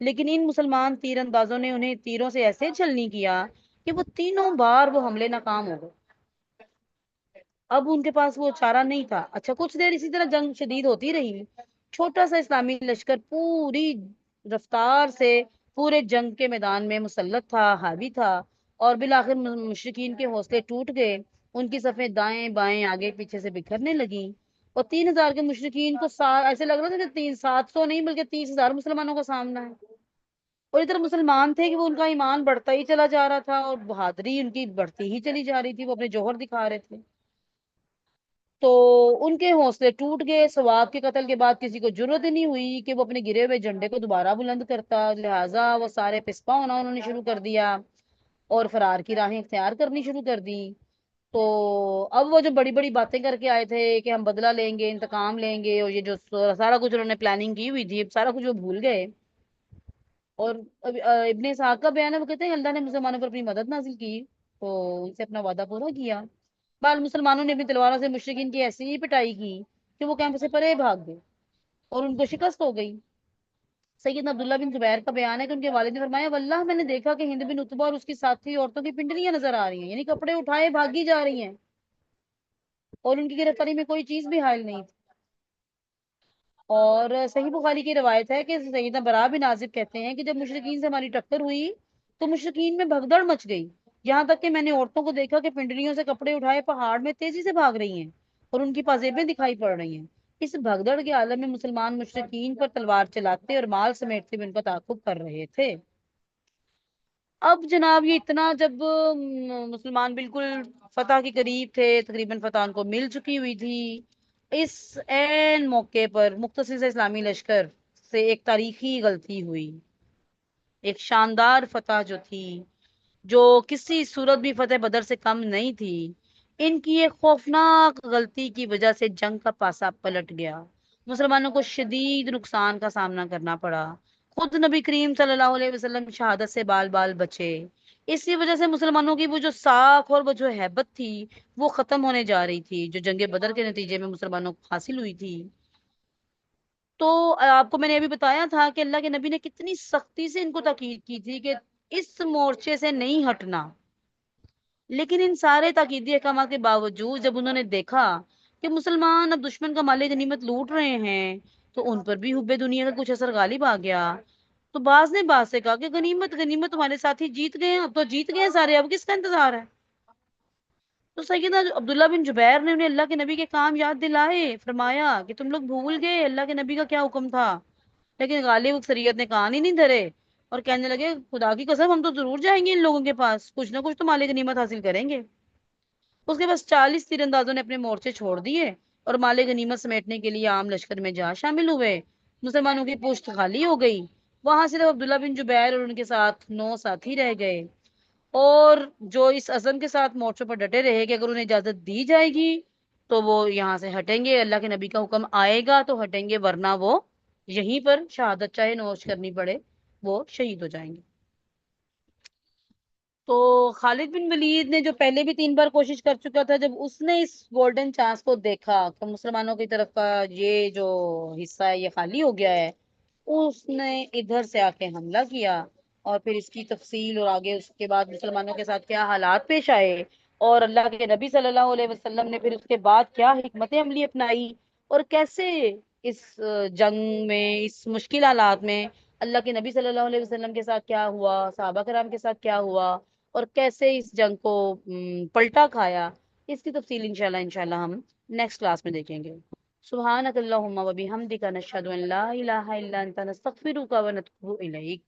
لیکن ان مسلمان تیر اندازوں نے انہیں تیروں سے ایسے چھلنی کیا کہ وہ تینوں بار وہ حملے ناکام ہو گئے۔ اب ان کے پاس وہ چارہ نہیں تھا۔ اچھا، کچھ دیر اسی طرح جنگ شدید ہوتی رہی۔ چھوٹا سا اسلامی لشکر پوری رفتار سے پورے جنگ کے میدان میں مسلط تھا، حاوی تھا، اور بالآخر مشرکین کے حوصلے ٹوٹ گئے۔ ان کی صفیں دائیں بائیں آگے پیچھے سے بکھرنے لگیں، اور 3000 کے مشرکین کو ایسے لگ رہا تھا کہ 700 نہیں بلکہ 30,000 مسلمانوں کا سامنا ہے۔ اور ادھر مسلمان تھے کہ وہ ان کا ایمان بڑھتا ہی چلا جا رہا تھا، اور بہادری ان کی بڑھتی ہی چلی جا رہی تھی، وہ اپنے جوہر دکھا رہے تھے۔ تو ان کے حوصلے ٹوٹ گئے۔ ثواب کے قتل کے بعد کسی کو جرت ہی نہیں ہوئی کہ وہ اپنے گرے ہوئے جھنڈے کو دوبارہ بلند کرتا، لہٰذا وہ سارے پسپا ہونا انہوں نے شروع کر دیا اور فرار کی راہیں اختیار کرنی شروع کر دی۔ تو اب وہ جو بڑی بڑی باتیں کر کے آئے تھے کہ ہم بدلہ لیں گے، انتقام لیں گے، اور یہ جو سارا کچھ انہوں نے پلاننگ کی ہوئی تھی، سارا کچھ وہ بھول گئے۔ اور ابن اسحاق کا بیان ہے، وہ کہتے ہیں اللہ نے مسلمانوں پر اپنی مدد نازل کی تو ان سے اپنا وعدہ پورا کیا۔ بعض مسلمانوں نے اپنی تلواروں سے مشرکین کی ایسی ہی پٹائی کی کہ وہ کیمپ سے پرے بھاگ گئے اور ان کو شکست ہو گئی۔ سیدنا عبداللہ بن زبیر کا بیان ہے کہ ان کے والد نے فرمایا، واللہ میں نے دیکھا کہ ہند بن عتبہ اور اس کی ساتھی عورتوں کی پنڈلیاں نظر آ رہی ہیں، یعنی کپڑے اٹھائے بھاگی جا رہی ہیں، اور ان کی گرفتاری میں کوئی چیز بھی حائل نہیں تھی۔ اور صحیح بخاری کی روایت ہے کہ سیدنا براء بن عازب کہتے ہیں کہ جب مشرکین سے ہماری ٹکر ہوئی تو مشرکین میں بھگدڑ مچ گئی، یہاں تک کہ میں نے عورتوں کو دیکھا کہ پنڈلیوں سے کپڑے اٹھائے پہاڑ میں تیزی سے بھاگ رہی ہیں اور ان کی پازیبیں دکھائی پڑ رہی ہیں۔ اس بھگدڑ کے عالم میں مسلمان مشرکین پر تلوار چلاتے اور مال سمیٹتے ہوئے ان کا تعاقب کر رہے تھے۔ اب جناب یہ اتنا جب مسلمان بالکل فتح کے قریب تھے، تقریباً فتح ان کو مل چکی ہوئی تھی، اس عین موقع پر مختصر سے اسلامی لشکر سے ایک تاریخی غلطی ہوئی، ایک شاندار فتح جو تھی، جو کسی صورت بھی فتح بدر سے کم نہیں تھی، ان کی ایک خوفناک غلطی کی وجہ سے جنگ کا پاسا پلٹ گیا۔ مسلمانوں کو شدید نقصان کا سامنا کرنا پڑا۔ خود نبی کریم صلی اللہ علیہ وسلم شہادت سے بال بال بچے۔ اسی وجہ سے مسلمانوں کی وہ جو ساکھ اور وہ جو ہیبت تھی وہ ختم ہونے جا رہی تھی، جو جنگ بدر کے نتیجے میں مسلمانوں کو حاصل ہوئی تھی۔ تو آپ کو میں نے ابھی بتایا تھا کہ اللہ کے نبی نے کتنی سختی سے ان کو تاکید کی تھی کہ اس مورچے سے نہیں ہٹنا، لیکن ان سارے تاکیدی احکامات کے باوجود جب انہوں نے دیکھا کہ مسلمان اب دشمن کا مال غنیمت لوٹ رہے ہیں تو ان پر بھی حب دنیا کا کچھ اثر غالب آ گیا۔ تو بعض نے بعض سے کہا کہ غنیمت غنیمت، تمہارے ساتھی جیت گئے ہیں، اب تو جیت گئے ہیں سارے، اب کس کا انتظار ہے؟ تو سیدنا عبداللہ بن جبیر نے انہیں اللہ کے نبی کے کام یاد دلائے، فرمایا کہ تم لوگ بھول گئے اللہ کے نبی کا کیا حکم تھا، لیکن غالب اکثریت نے کان ہی نہیں دھرے اور کہنے لگے خدا کی قسم ہم تو ضرور جائیں گے ان لوگوں کے پاس، کچھ نہ کچھ تو مال غنیمت حاصل کریں گے۔ اس کے بعد 40 تیر اندازوں نے اپنے مورچے چھوڑ دیے اور مال غنیمت سمیٹنے کے لیے عام لشکر میں جا شامل ہوئے۔ مسلمانوں کی پشت خالی ہو گئی، وہاں صرف عبداللہ بن جبیر اور ان کے ساتھ 9 ساتھی رہ گئے، اور جو اس عزم کے ساتھ مورچوں پر ڈٹے رہے کہ اگر انہیں اجازت دی جائے گی تو وہ یہاں سے ہٹیں گے، اللہ کے نبی کا حکم آئے گا تو ہٹیں گے، ورنہ وہ یہیں پر شہادت چاہے نوش کرنی پڑے وہ شہید ہو جائیں گے۔ تو خالد بن ولید نے جو پہلے بھی 3 بار کوشش کر چکا تھا، جب اس نے اس گولڈن چانس کو دیکھا کہ مسلمانوں کی طرف کا یہ جو حصہ ہے یہ خالی ہو گیا ہے، اس نے ادھر سے آ کے حملہ کیا، اور پھر اس کی تفصیل اور آگے اس کے بعد مسلمانوں کے ساتھ کیا حالات پیش آئے اور اللہ کے نبی صلی اللہ علیہ وسلم نے پھر اس کے بعد کیا حکمت عملی اپنائی، اور کیسے اس جنگ میں، اس مشکل حالات میں اللہ کے نبی صلی اللہ علیہ وسلم کے ساتھ کیا ہوا، صحابہ کرام کے ساتھ کیا ہوا، اور کیسے اس جنگ کو پلٹا کھایا، اس کی تفصیل انشاءاللہ ہم نیکسٹ کلاس میں دیکھیں گے۔ سبحانک اللہم و بحمدک، نشہد ان لا الہ الا انت، نستغفرک و نتوب الیک۔